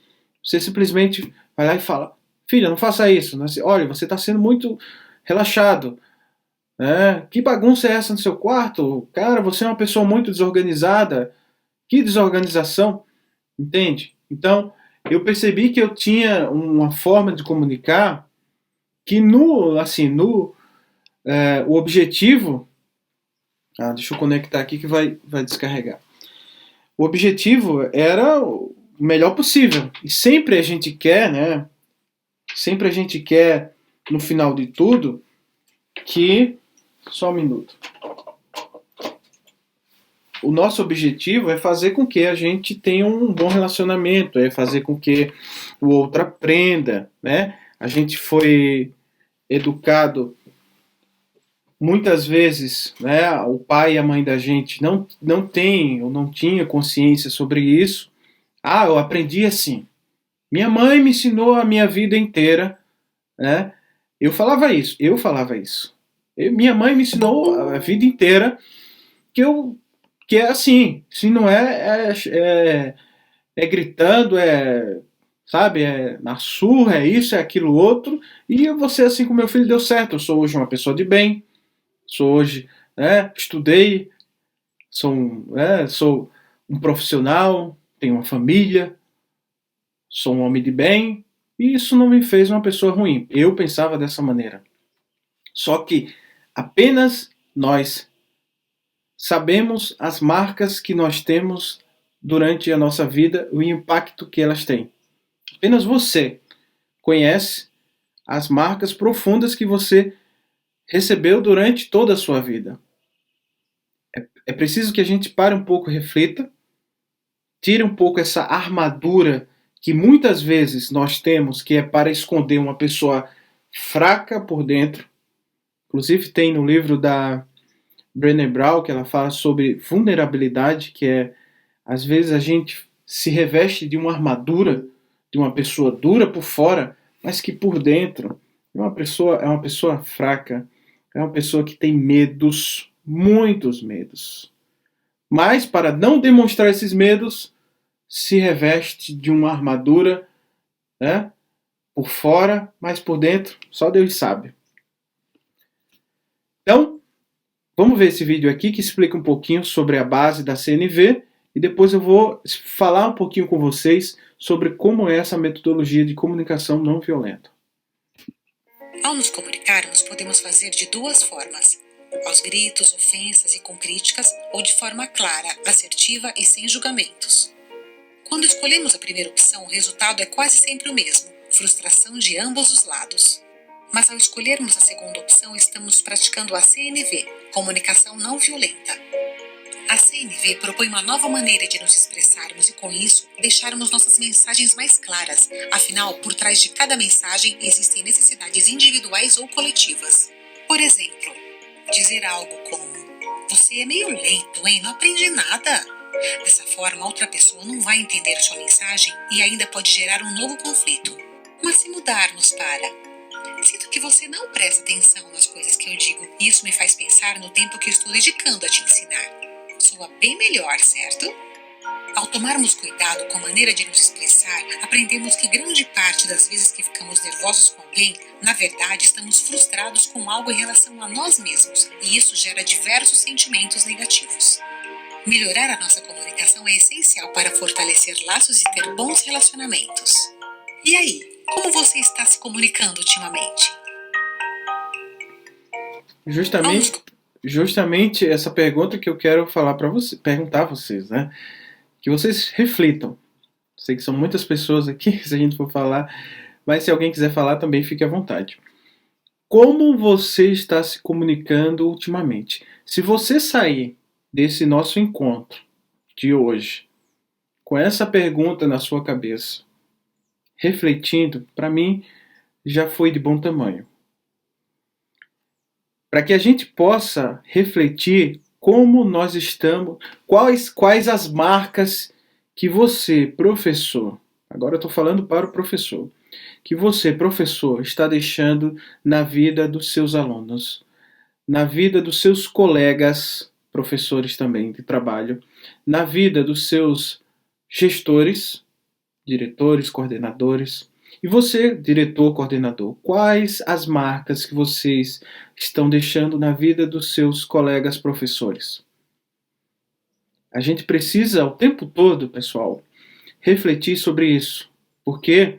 você simplesmente vai lá e fala, filha, não faça isso. Olha, você está sendo muito relaxado. Que bagunça é essa no seu quarto? Cara, você é uma pessoa muito desorganizada. Que desorganização, entende? Então, eu percebi que eu tinha uma forma de comunicar que o objetivo... deixa eu conectar aqui que vai descarregar. O objetivo era o melhor possível. E sempre a gente quer, né? Sempre a gente quer, no final de tudo, que... Só um minuto. O nosso objetivo é fazer com que a gente tenha um bom relacionamento, é fazer com que o outro aprenda, né? A gente foi educado muitas vezes, né? O pai e a mãe da gente não tem ou não tinha consciência sobre isso. Eu aprendi assim. Minha mãe me ensinou a minha vida inteira, né? Eu falava isso. Minha mãe me ensinou a vida inteira que é assim, se não é gritando, sabe, na surra, é isso, é aquilo outro, e você, assim como meu filho, deu certo. Eu sou hoje uma pessoa de bem, sou hoje, estudei, sou um profissional, tenho uma família, sou um homem de bem, e isso não me fez uma pessoa ruim. Eu pensava dessa maneira. Só que apenas nós sabemos as marcas que nós temos durante a nossa vida, o impacto que elas têm. Apenas você conhece as marcas profundas que você recebeu durante toda a sua vida. É preciso que a gente pare um pouco e reflita, tire um pouco essa armadura que muitas vezes nós temos, que é para esconder uma pessoa fraca por dentro. Inclusive tem no livro da Brené Brown, que ela fala sobre vulnerabilidade, que é, às vezes a gente se reveste de uma armadura, de uma pessoa dura por fora, mas que por dentro é uma pessoa fraca, é uma pessoa que tem medos, muitos medos. Mas, para não demonstrar esses medos, se reveste de uma armadura, né, por fora, mas por dentro, só Deus sabe. Então, vamos ver esse vídeo aqui que explica um pouquinho sobre a base da CNV e depois eu vou falar um pouquinho com vocês sobre como é essa metodologia de comunicação não violenta. Ao nos comunicarmos, podemos fazer de duas formas: aos gritos, ofensas e com críticas, ou de forma clara, assertiva e sem julgamentos. Quando escolhemos a primeira opção, o resultado é quase sempre o mesmo: frustração de ambos os lados. Mas ao escolhermos a segunda opção, estamos praticando a CNV, Comunicação Não Violenta. A CNV propõe uma nova maneira de nos expressarmos e, com isso, deixarmos nossas mensagens mais claras. Afinal, por trás de cada mensagem existem necessidades individuais ou coletivas. Por exemplo, dizer algo como: Você é meio lento, hein? Não aprende nada. Dessa forma, outra pessoa não vai entender sua mensagem e ainda pode gerar um novo conflito. Mas se mudarmos para: sinto que você não presta atenção nas coisas que eu digo, e isso me faz pensar no tempo que eu estou dedicando a te ensinar. Soa bem melhor, certo? Ao tomarmos cuidado com a maneira de nos expressar, aprendemos que grande parte das vezes que ficamos nervosos com alguém, na verdade estamos frustrados com algo em relação a nós mesmos, e isso gera diversos sentimentos negativos. Melhorar a nossa comunicação é essencial para fortalecer laços e ter bons relacionamentos. E aí, como você está se comunicando ultimamente? Justamente essa pergunta que eu quero falar para você, perguntar a vocês, né? Que vocês reflitam. Sei que são muitas pessoas aqui, se a gente for falar, mas se alguém quiser falar também, fique à vontade. Como você está se comunicando ultimamente? Se você sair desse nosso encontro de hoje com essa pergunta na sua cabeça, refletindo, para mim já foi de bom tamanho. Para que a gente possa refletir como nós estamos, quais as marcas que você, professor, agora eu estou falando para o professor, que você, professor, está deixando na vida dos seus alunos, na vida dos seus colegas, professores também de trabalho, na vida dos seus gestores, diretores, coordenadores. E você, diretor, coordenador, quais as marcas que vocês estão deixando na vida dos seus colegas professores? A gente precisa, o tempo todo, pessoal, refletir sobre isso. Porque,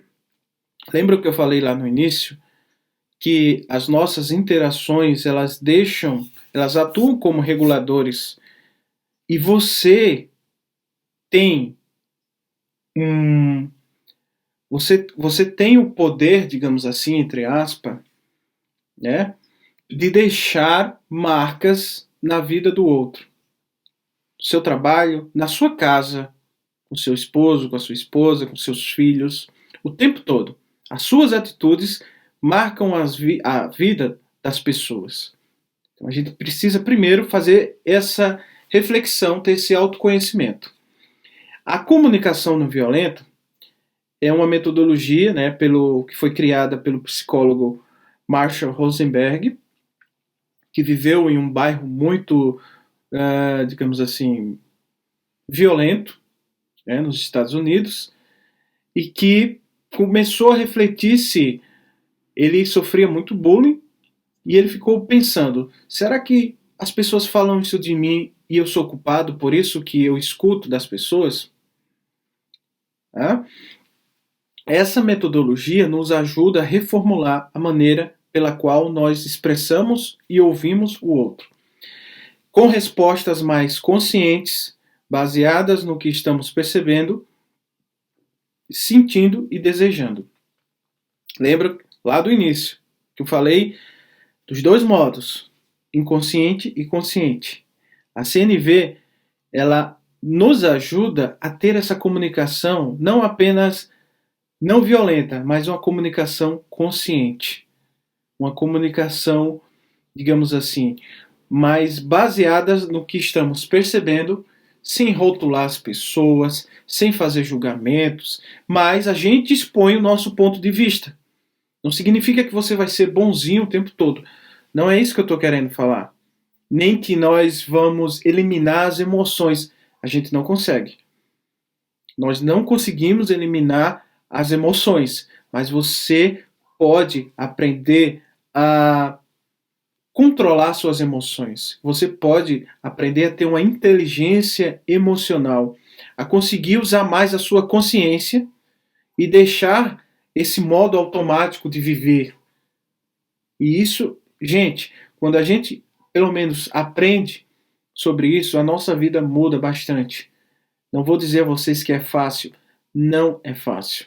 lembra o que eu falei lá no início? Que as nossas interações, elas atuam como reguladores. E você tem Você tem o poder, digamos assim, entre aspas, né, de deixar marcas na vida do outro. No seu trabalho, na sua casa, com seu esposo, com a sua esposa, com seus filhos, o tempo todo. As suas atitudes marcam a vida das pessoas. Então a gente precisa primeiro fazer essa reflexão, ter esse autoconhecimento. A comunicação não violenta é uma metodologia, né, que foi criada pelo psicólogo Marshall Rosenberg, que viveu em um bairro muito, digamos assim, violento, né, nos Estados Unidos, e que começou a refletir se ele sofria muito bullying, e ele ficou pensando, será que as pessoas falam isso de mim e eu sou culpado por isso que eu escuto das pessoas? Essa metodologia nos ajuda a reformular a maneira pela qual nós expressamos e ouvimos o outro, com respostas mais conscientes, baseadas no que estamos percebendo, sentindo e desejando. Lembra lá do início que eu falei dos dois modos, inconsciente e consciente. A CNV, ela nos ajuda a ter essa comunicação não apenas não violenta, mas uma comunicação consciente. Uma comunicação, digamos assim, mais baseada no que estamos percebendo, sem rotular as pessoas, sem fazer julgamentos, mas a gente expõe o nosso ponto de vista. Não significa que você vai ser bonzinho o tempo todo. Não é isso que eu estou querendo falar. Nem que nós vamos eliminar as emoções. A gente não consegue. Nós não conseguimos eliminar as emoções, mas você pode aprender a controlar suas emoções. Você pode aprender a ter uma inteligência emocional, a conseguir usar mais a sua consciência e deixar esse modo automático de viver. E isso, gente, quando a gente pelo menos aprende sobre isso, a nossa vida muda bastante. Não vou dizer a vocês que é fácil. Não é fácil.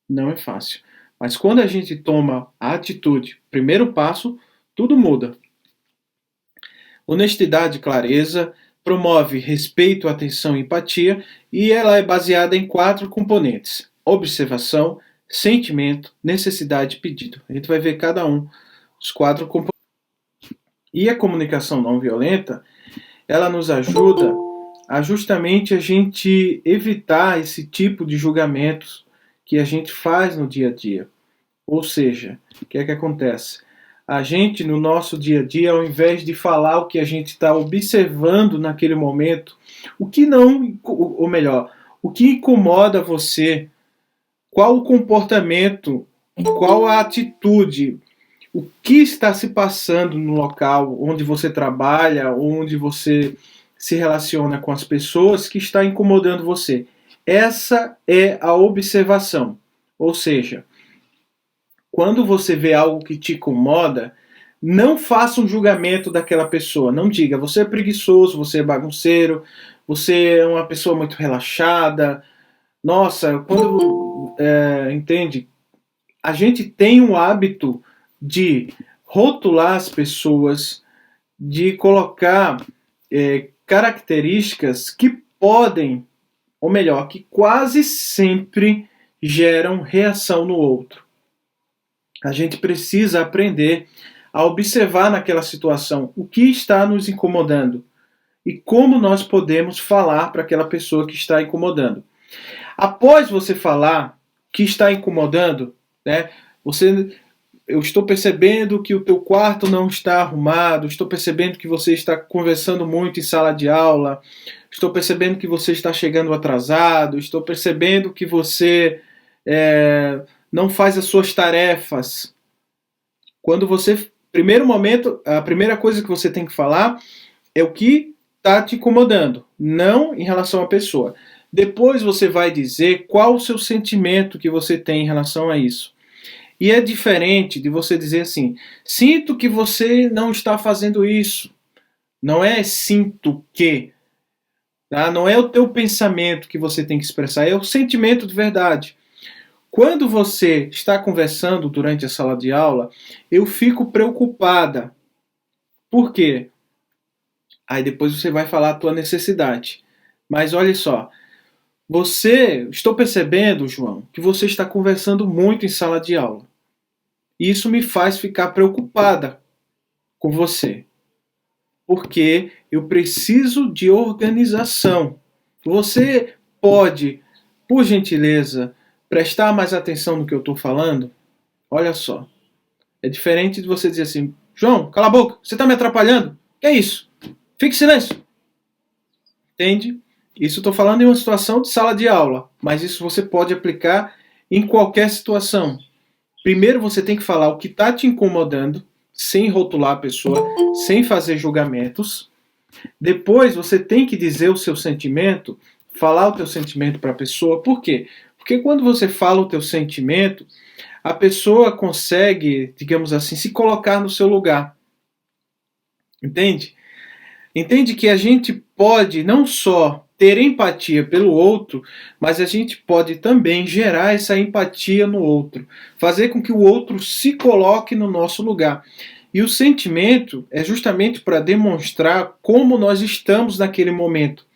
Não é fácil. Mas quando a gente toma a atitude, primeiro passo, tudo muda. Honestidade e clareza promove respeito, atenção e empatia, e ela é baseada em 4 componentes: observação, sentimento, necessidade e pedido. A gente vai ver cada um dos 4 componentes. E a comunicação não violenta, ela nos ajuda a justamente a gente evitar esse tipo de julgamentos que a gente faz no dia a dia. Ou seja, o que é que acontece? A gente, no nosso dia a dia, ao invés de falar o que a gente está observando naquele momento, o que não, ou melhor, o que incomoda você, qual o comportamento, qual a atitude, o que está se passando no local onde você trabalha, onde você se relaciona com as pessoas que está incomodando você. Essa é a observação. Ou seja, quando você vê algo que te incomoda, não faça um julgamento daquela pessoa. Não diga, você é preguiçoso, você é bagunceiro, você é uma pessoa muito relaxada. Nossa, entende? A gente tem o hábito de rotular as pessoas, de colocar características que podem, ou melhor, que quase sempre geram reação no outro. A gente precisa aprender a observar naquela situação o que está nos incomodando e como nós podemos falar para aquela pessoa que está incomodando. Após você falar que está incomodando, né, eu estou percebendo que o teu quarto não está arrumado, estou percebendo que você está conversando muito em sala de aula, estou percebendo que você está chegando atrasado, estou percebendo que você não faz as suas tarefas. Quando você, primeiro momento, a primeira coisa que você tem que falar é o que está te incomodando, não em relação à pessoa. Depois você vai dizer qual o seu sentimento que você tem em relação a isso. E é diferente de você dizer assim, sinto que você não está fazendo isso. Não é sinto que. Tá? Não é o teu pensamento que você tem que expressar, é o sentimento de verdade. Quando você está conversando durante a sala de aula, eu fico preocupada. Por quê? Aí depois você vai falar a tua necessidade. Mas olha só, estou percebendo, João, que você está conversando muito em sala de aula. Isso me faz ficar preocupada com você. Porque eu preciso de organização. Você pode, por gentileza, prestar mais atenção no que eu estou falando? Olha só. É diferente de você dizer assim, João, cala a boca, você está me atrapalhando? Que é isso? Fique em silêncio. Entende? Isso eu estou falando em uma situação de sala de aula, mas isso você pode aplicar em qualquer situação. Primeiro você tem que falar o que está te incomodando, sem rotular a pessoa, sem fazer julgamentos. Depois você tem que dizer o seu sentimento, falar o teu sentimento para a pessoa. Por quê? Porque quando você fala o teu sentimento, a pessoa consegue, digamos assim, se colocar no seu lugar. Entende? Entende que a gente pode não só ter empatia pelo outro, mas a gente pode também gerar essa empatia no outro, fazer com que o outro se coloque no nosso lugar. E o sentimento é justamente para demonstrar como nós estamos naquele momento,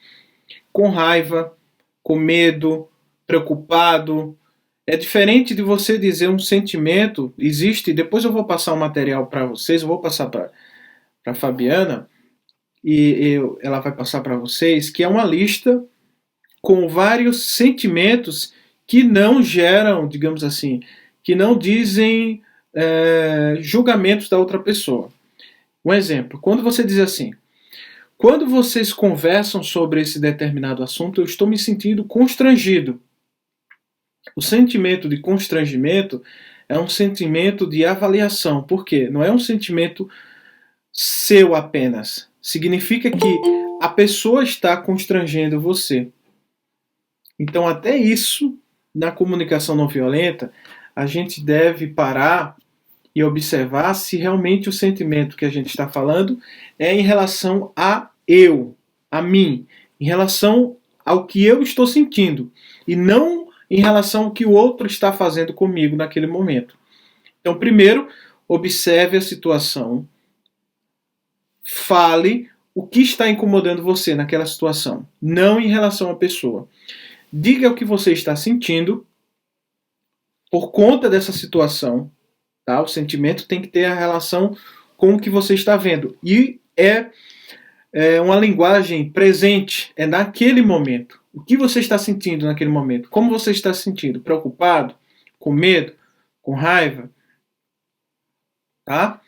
com raiva, com medo, preocupado. É diferente de você dizer um sentimento, existe, depois eu vou passar um material para vocês, eu vou passar para a Fabiana, ela vai passar para vocês, que é uma lista com vários sentimentos que não geram, digamos assim, que não dizem julgamentos da outra pessoa. Um exemplo, quando você diz assim, quando vocês conversam sobre esse determinado assunto, eu estou me sentindo constrangido. O sentimento de constrangimento é um sentimento de avaliação. Por quê? Não é um sentimento seu apenas. Significa que a pessoa está constrangendo você. Então, até isso, na comunicação não violenta, a gente deve parar e observar se realmente o sentimento que a gente está falando é em relação a eu, a mim, em relação ao que eu estou sentindo, e não em relação ao que o outro está fazendo comigo naquele momento. Então, primeiro, observe a situação, fale o que está incomodando você naquela situação, não em relação à pessoa. Diga o que você está sentindo por conta dessa situação. Tá? O sentimento tem que ter a relação com o que você está vendo. E uma linguagem presente, é naquele momento. O que você está sentindo naquele momento? Como você está se sentindo? Preocupado? Com medo? Com raiva? Tá?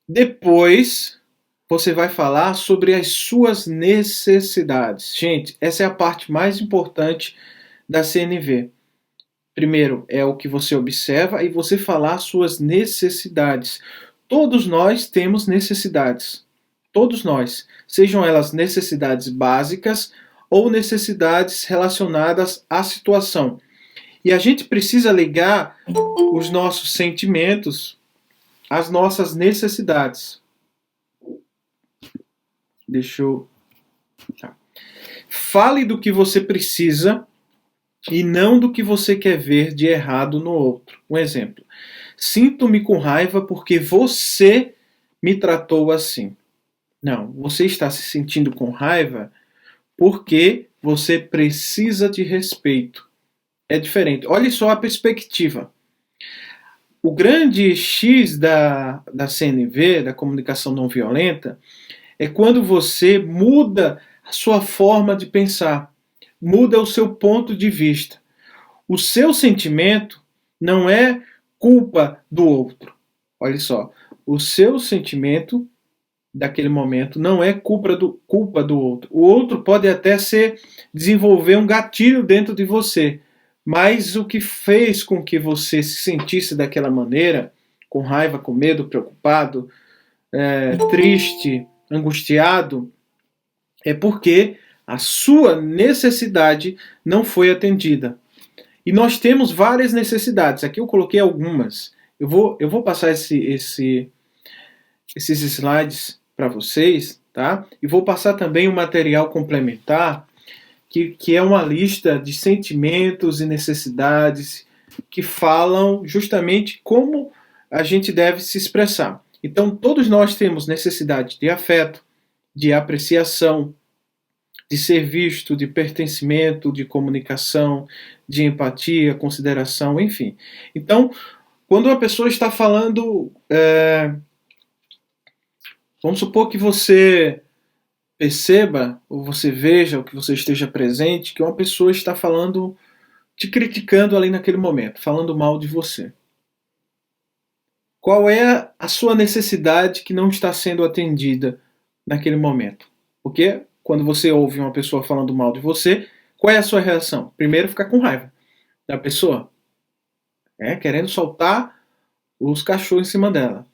Depois, você vai falar sobre as suas necessidades. Gente, essa é a parte mais importante da CNV. Primeiro, é o que você observa e você falar suas necessidades. Todos nós temos necessidades. Todos nós. Sejam elas necessidades básicas ou necessidades relacionadas à situação. E a gente precisa ligar os nossos sentimentos às nossas necessidades. Deixa eu... Tá. Fale do que você precisa e não do que você quer ver de errado no outro. Um exemplo. Sinto-me com raiva porque você me tratou assim. Não, você está se sentindo com raiva porque você precisa de respeito. É diferente. Olha só a perspectiva. O grande X da CNV, da comunicação não violenta, é quando você muda a sua forma de pensar, muda o seu ponto de vista. O seu sentimento não é culpa do outro. Olha só, o seu sentimento daquele momento não é culpa do outro. O outro pode até desenvolver um gatilho dentro de você, mas o que fez com que você se sentisse daquela maneira, com raiva, com medo, preocupado, triste, angustiado, é porque a sua necessidade não foi atendida. E nós temos várias necessidades. Aqui eu coloquei algumas. Eu vou passar esses slides para vocês, tá? E vou passar também um material complementar, que é uma lista de sentimentos e necessidades que falam justamente como a gente deve se expressar. Então, todos nós temos necessidade de afeto, de apreciação, de ser visto, de pertencimento, de comunicação, de empatia, consideração, enfim. Então, quando uma pessoa está falando... vamos supor que você perceba, ou você veja, ou que você esteja presente, que uma pessoa está falando, te criticando ali naquele momento, falando mal de você. Qual é a sua necessidade que não está sendo atendida naquele momento? Porque quando você ouve uma pessoa falando mal de você, qual é a sua reação? Primeiro, ficar com raiva da pessoa, querendo soltar os cachorros em cima dela.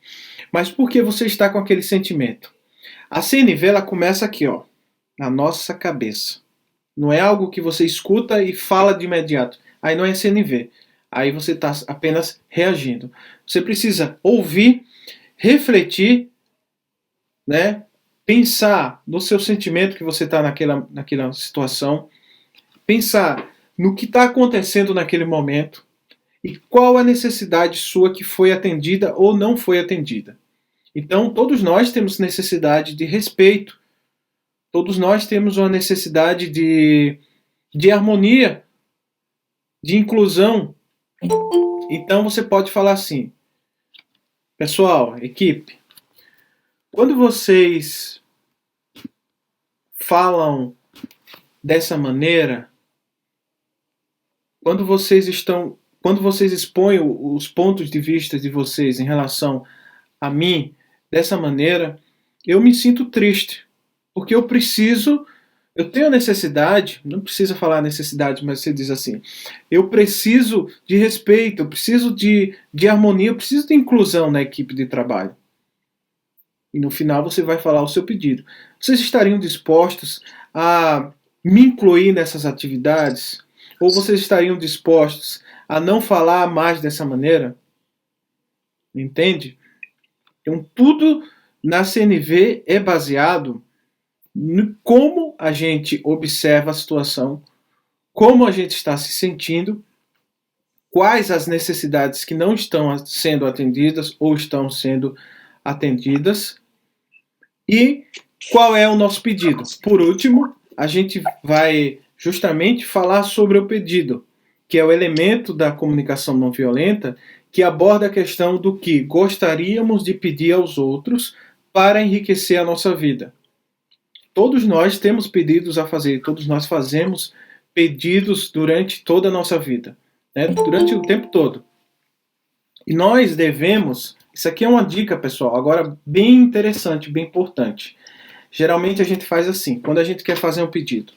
Mas por que você está com aquele sentimento? A CNV ela começa aqui, ó, na nossa cabeça. Não é algo que você escuta e fala de imediato. Aí não é CNV. Aí você está apenas reagindo. Você precisa ouvir, refletir, né? Pensar no seu sentimento que você está naquela situação. Pensar no que está acontecendo naquele momento. E qual a necessidade sua que foi atendida ou não foi atendida. Então, todos nós temos necessidade de respeito. Todos nós temos uma necessidade de harmonia, de inclusão. Então, você pode falar assim: pessoal, equipe, quando vocês falam dessa maneira, quando vocês expõem os pontos de vista de vocês em relação a mim, dessa maneira, eu me sinto triste, porque eu tenho a necessidade, não precisa falar necessidade, mas você diz assim, eu preciso de respeito, eu preciso de harmonia, eu preciso de inclusão na equipe de trabalho. E no final você vai falar o seu pedido. Vocês estariam dispostos a me incluir nessas atividades? Ou vocês estariam dispostos a não falar mais dessa maneira? Entende? Então, tudo na CNV é baseado em como a gente observa a situação, como a gente está se sentindo, quais as necessidades que não estão sendo atendidas ou estão sendo atendidas e qual é o nosso pedido. Por último, a gente vai justamente falar sobre o pedido, que é o elemento da comunicação não violenta que aborda a questão do que gostaríamos de pedir aos outros para enriquecer a nossa vida. Todos nós temos pedidos a fazer, todos nós fazemos pedidos durante toda a nossa vida, né? Durante o tempo todo. E nós devemos, isso aqui é uma dica, pessoal, agora bem interessante, bem importante. Geralmente a gente faz assim, quando a gente quer fazer um pedido,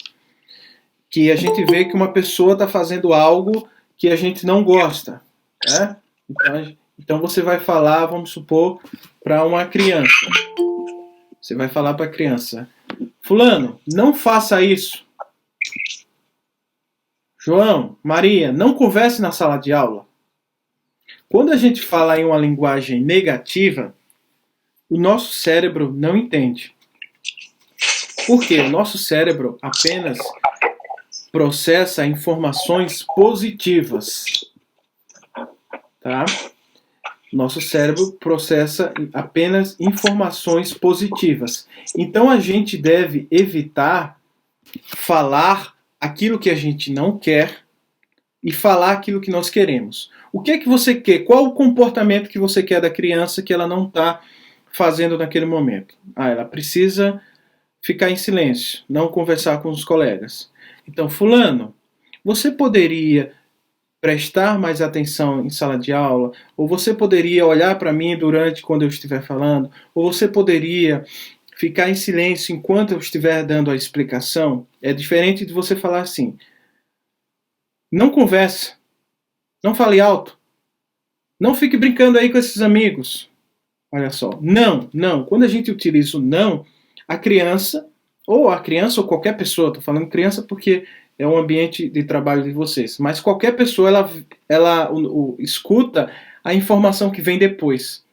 que a gente vê que uma pessoa está fazendo algo que a gente não gosta, né? Então você vai falar, vamos supor, para uma criança. Você vai falar para a criança: fulano, não faça isso. João, Maria, não converse na sala de aula. Quando a gente fala em uma linguagem negativa, o nosso cérebro não entende. Por quê? O nosso cérebro apenas processa informações positivas. Tá? Nosso cérebro processa apenas informações positivas. Então a gente deve evitar falar aquilo que a gente não quer e falar aquilo que nós queremos. O que é que você quer? Qual o comportamento que você quer da criança que ela não está fazendo naquele momento? Ela precisa ficar em silêncio, não conversar com os colegas. Então, fulano, você poderia prestar mais atenção em sala de aula? Ou você poderia olhar para mim quando eu estiver falando? Ou você poderia ficar em silêncio enquanto eu estiver dando a explicação? É diferente de você falar assim: não converse, não fale alto, não fique brincando aí com esses amigos. Olha só, não. Quando a gente utiliza o não, a criança ou qualquer pessoa, estou falando criança porque é um ambiente de trabalho de vocês, mas qualquer pessoa, ela escuta a informação que vem depois.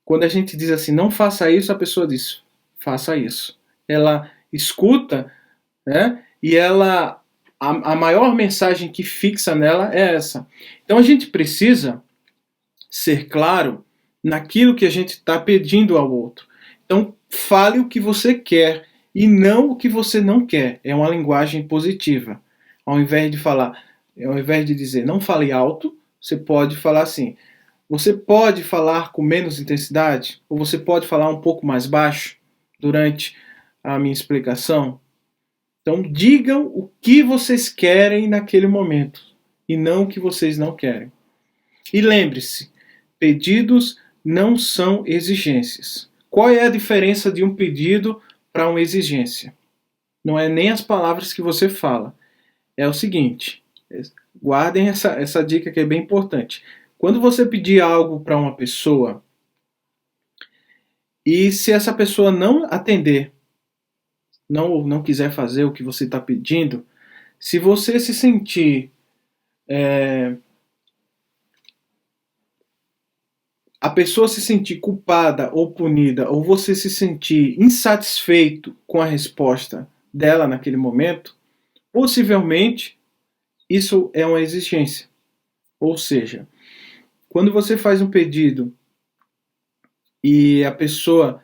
Quando a gente diz assim, não faça isso, a pessoa diz, faça isso. Ela escuta, né? E a maior mensagem que fixa nela é essa. Então a gente precisa ser claro naquilo que a gente está pedindo ao outro. Então fale o que você quer e não o que você não quer. É uma linguagem positiva. Ao invés de dizer não fale alto, você pode falar assim: você pode falar com menos intensidade? Ou você pode falar um pouco mais baixo durante a minha explicação? Então digam o que vocês querem naquele momento e não o que vocês não querem. E lembre-se, pedidos não são exigências. Qual é a diferença de um pedido para uma exigência? Não é nem as palavras que você fala. É o seguinte, guardem essa dica que é bem importante. Quando você pedir algo para uma pessoa e se essa pessoa não atender, não quiser fazer o que você está pedindo, se você se sentir a pessoa se sentir culpada ou punida, ou você se sentir insatisfeito com a resposta dela naquele momento, possivelmente isso é uma exigência. Ou seja, quando você faz um pedido e a pessoa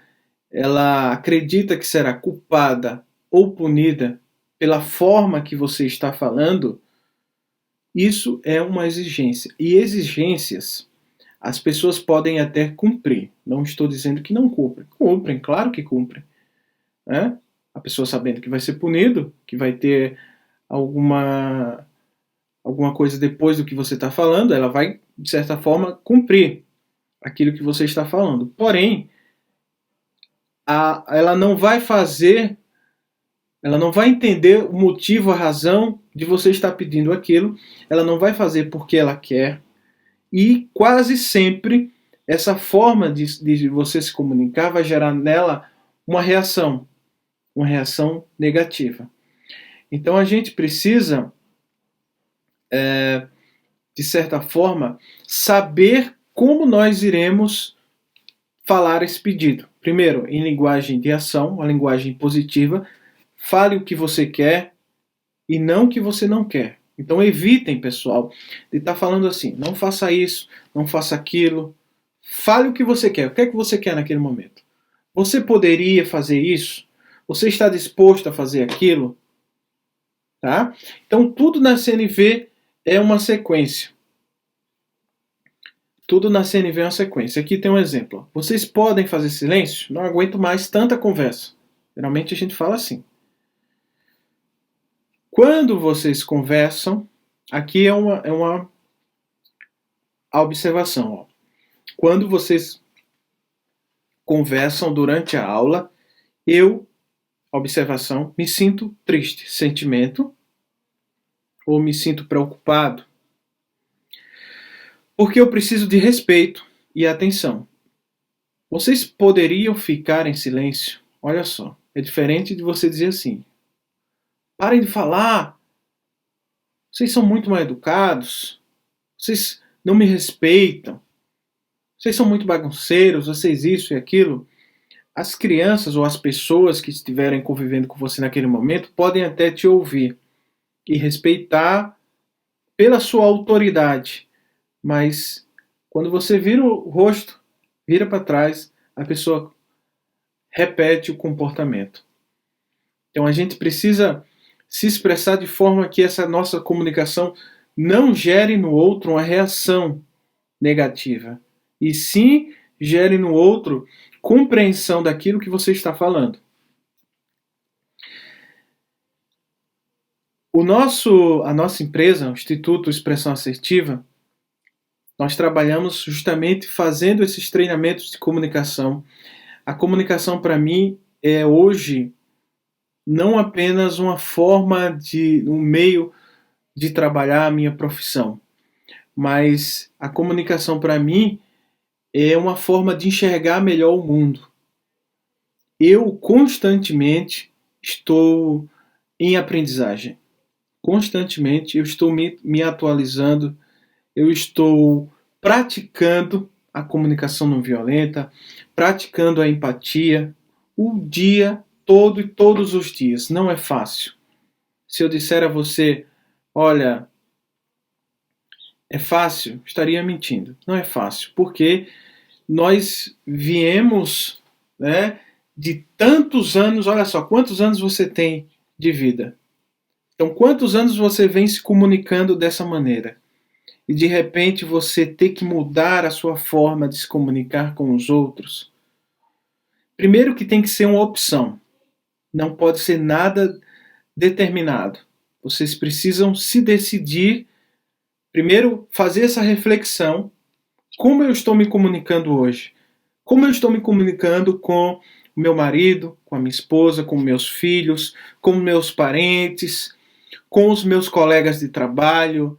ela acredita que será culpada ou punida pela forma que você está falando, isso é uma exigência. E exigências as pessoas podem até cumprir. Não estou dizendo que não cumprem. Cumprem, claro que cumprem. Né? A pessoa sabendo que vai ser punido, que vai ter alguma coisa depois do que você está falando, ela vai, de certa forma, cumprir aquilo que você está falando. Porém, ela não vai entender o motivo, a razão de você estar pedindo aquilo, ela não vai fazer porque ela quer, e quase sempre essa forma de você se comunicar vai gerar nela uma reação negativa. Então a gente precisa, de certa forma, saber como nós iremos falar esse pedido. Primeiro, em linguagem de ação, uma linguagem positiva. Fale o que você quer e não o que você não quer. Então evitem, pessoal, de estar falando assim, não faça isso, não faça aquilo. Fale o que você quer. O que é que você quer naquele momento? Você poderia fazer isso? Você está disposto a fazer aquilo? Tá? Então tudo na CNV é uma sequência. Tudo na CNV é uma sequência. Aqui tem um exemplo. Vocês podem fazer silêncio? Não aguento mais tanta conversa. Geralmente a gente fala assim. Quando vocês conversam, aqui é uma observação. Ó. Quando vocês conversam durante a aula, observação, me sinto triste. Sentimento. Ou me sinto preocupado. Porque eu preciso de respeito e atenção. Vocês poderiam ficar em silêncio? Olha só, é diferente de você dizer assim. Parem de falar. Vocês são muito mal educados. Vocês não me respeitam. Vocês são muito bagunceiros. Vocês isso e aquilo. As crianças ou as pessoas que estiverem convivendo com você naquele momento podem até te ouvir e respeitar pela sua autoridade. Mas quando você vira o rosto, vira para trás, a pessoa repete o comportamento. Então a gente precisa se expressar de forma que essa nossa comunicação não gere no outro uma reação negativa, e sim gere no outro compreensão daquilo que você está falando. A nossa empresa, o Instituto Expressão Assertiva, nós trabalhamos justamente fazendo esses treinamentos de comunicação. A comunicação, para mim, é hoje não apenas uma forma um meio de trabalhar a minha profissão, mas a comunicação, para mim, é uma forma de enxergar melhor o mundo. Eu constantemente estou em aprendizagem. Constantemente eu estou me atualizando, eu estou praticando a comunicação não violenta, praticando a empatia, o dia todo e todos os dias. Não é fácil. Se eu disser a você, olha, é fácil, estaria mentindo. Não é fácil, porque nós viemos, né, de tantos anos. Olha só, quantos anos você tem de vida? Então, quantos anos você vem se comunicando dessa maneira? E de repente você ter que mudar a sua forma de se comunicar com os outros. Primeiro que tem que ser uma opção. Não pode ser nada determinado. Vocês precisam se decidir. Primeiro, fazer essa reflexão. Como eu estou me comunicando hoje? Como eu estou me comunicando com o meu marido, com a minha esposa, com meus filhos, com meus parentes, com os meus colegas de trabalho,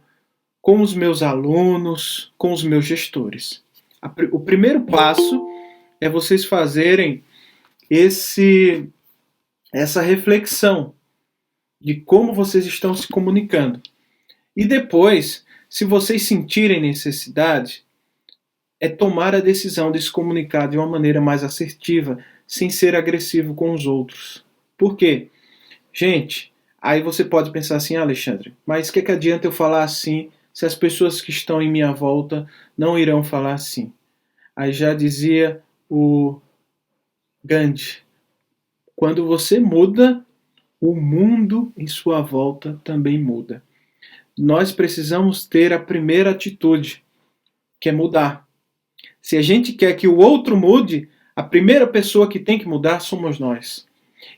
com os meus alunos, com os meus gestores. O primeiro passo é vocês fazerem essa reflexão de como vocês estão se comunicando. E depois, se vocês sentirem necessidade, é tomar a decisão de se comunicar de uma maneira mais assertiva, sem ser agressivo com os outros. Por quê? Gente, aí você pode pensar assim, Alexandre, mas o que adianta eu falar assim se as pessoas que estão em minha volta não irão falar assim? Aí já dizia o Gandhi, quando você muda, o mundo em sua volta também muda. Nós precisamos ter a primeira atitude, que é mudar. Se a gente quer que o outro mude, a primeira pessoa que tem que mudar somos nós.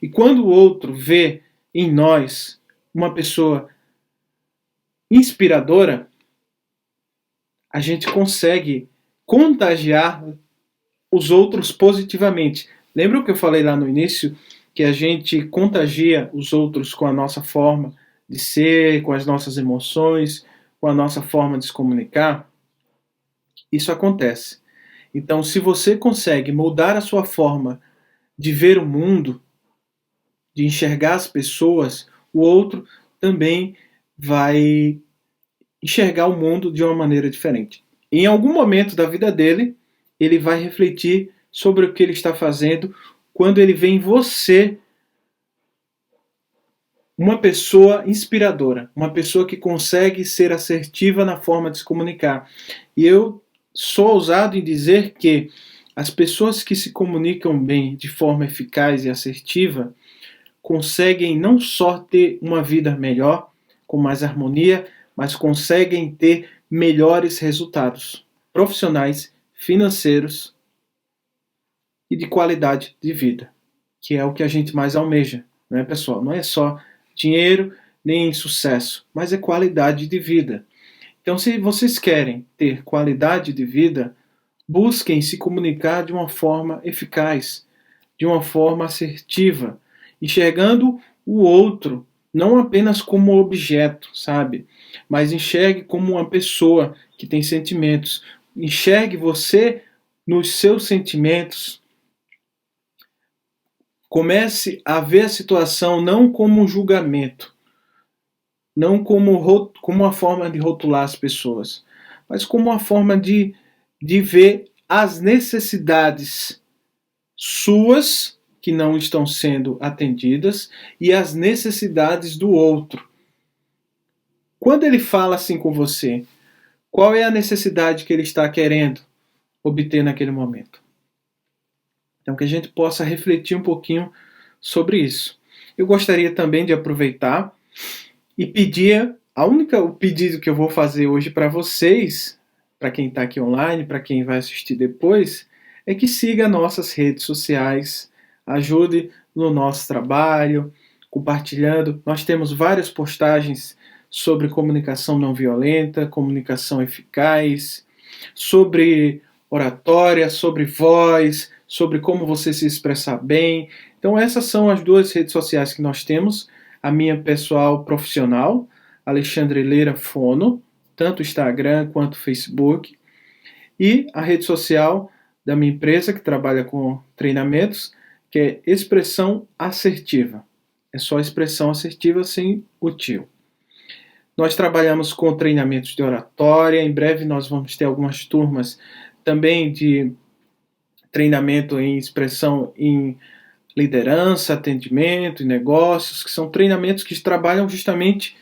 E quando o outro vê em nós uma pessoa inspiradora, a gente consegue contagiar os outros positivamente. Lembra o que eu falei lá no início? Que a gente contagia os outros com a nossa forma de ser, com as nossas emoções, com a nossa forma de se comunicar? Isso acontece. Então, se você consegue mudar a sua forma de ver o mundo, de enxergar as pessoas, o outro também vai enxergar o mundo de uma maneira diferente. Em algum momento da vida dele, ele vai refletir sobre o que ele está fazendo quando ele vê em você uma pessoa inspiradora, uma pessoa que consegue ser assertiva na forma de se comunicar. E eu sou ousado em dizer que as pessoas que se comunicam bem de forma eficaz e assertiva conseguem não só ter uma vida melhor, com mais harmonia, mas conseguem ter melhores resultados. profissionais, financeiros e de qualidade de vida, que é o que a gente mais almeja, né, pessoal? Não é só dinheiro nem sucesso, mas é qualidade de vida. Então, se vocês querem ter qualidade de vida, busquem se comunicar de uma forma eficaz, de uma forma assertiva, enxergando o outro não apenas como objeto, sabe? Mas enxergue como uma pessoa que tem sentimentos. Enxergue você nos seus sentimentos. Comece a ver a situação não como um julgamento, não como uma forma de rotular as pessoas, mas como uma forma de ver as necessidades suas que não estão sendo atendidas e as necessidades do outro. Quando ele fala assim com você, qual é a necessidade que ele está querendo obter naquele momento? Então, que a gente possa refletir um pouquinho sobre isso. Eu gostaria também de aproveitar e pedir, o pedido que eu vou fazer hoje para vocês, para quem está aqui online, para quem vai assistir depois, é que siga nossas redes sociais, ajude no nosso trabalho, compartilhando. Nós temos várias postagens sobre comunicação não violenta, comunicação eficaz, sobre oratória, sobre voz, sobre como você se expressar bem. Então essas são as duas redes sociais que nós temos, a minha pessoal profissional, Alexandre Leira Fono, tanto Instagram quanto Facebook, e a rede social da minha empresa que trabalha com treinamentos, que é Expressão Assertiva. É só expressão assertiva sem o tio. Nós trabalhamos com treinamentos de oratória, em breve nós vamos ter algumas turmas também de treinamento em expressão em liderança, atendimento e negócios, que são treinamentos que trabalham justamente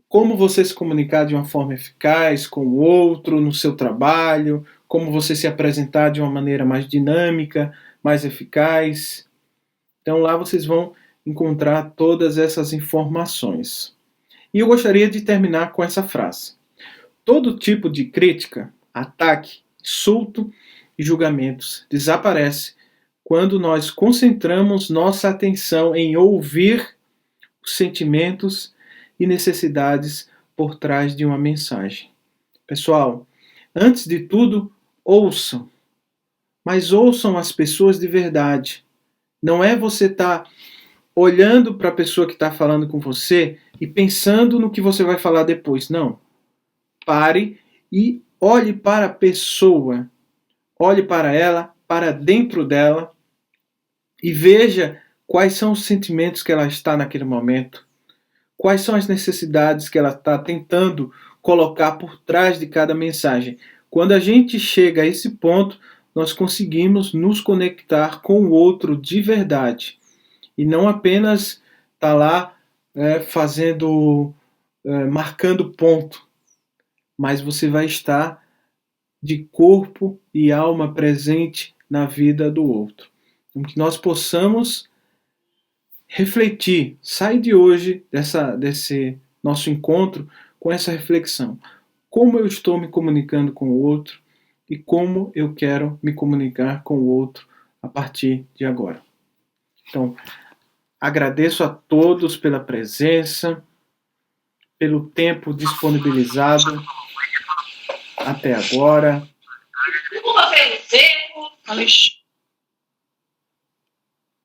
como você se comunicar de uma forma eficaz com o outro, no seu trabalho, como você se apresentar de uma maneira mais dinâmica, mais eficaz. Então lá vocês vão encontrar todas essas informações. E eu gostaria de terminar com essa frase. Todo tipo de crítica, ataque, insulto e julgamentos desaparece quando nós concentramos nossa atenção em ouvir os sentimentos e necessidades por trás de uma mensagem. Pessoal, antes de tudo, ouçam. Mas ouçam as pessoas de verdade. Não é você estar olhando para a pessoa que está falando com você e pensando no que você vai falar depois. Não. Pare e olhe para a pessoa. Olhe para ela, para dentro dela e veja quais são os sentimentos que ela está naquele momento. Quais são as necessidades que ela está tentando colocar por trás de cada mensagem. Quando a gente chega a esse ponto, nós conseguimos nos conectar com o outro de verdade. E não apenas estar lá marcando ponto. Mas você vai estar de corpo e alma presente na vida do outro. Então, que nós possamos refletir, sair de hoje desse nosso encontro com essa reflexão. Como eu estou me comunicando com o outro e como eu quero me comunicar com o outro a partir de agora. Então, agradeço a todos pela presença, pelo tempo disponibilizado até agora.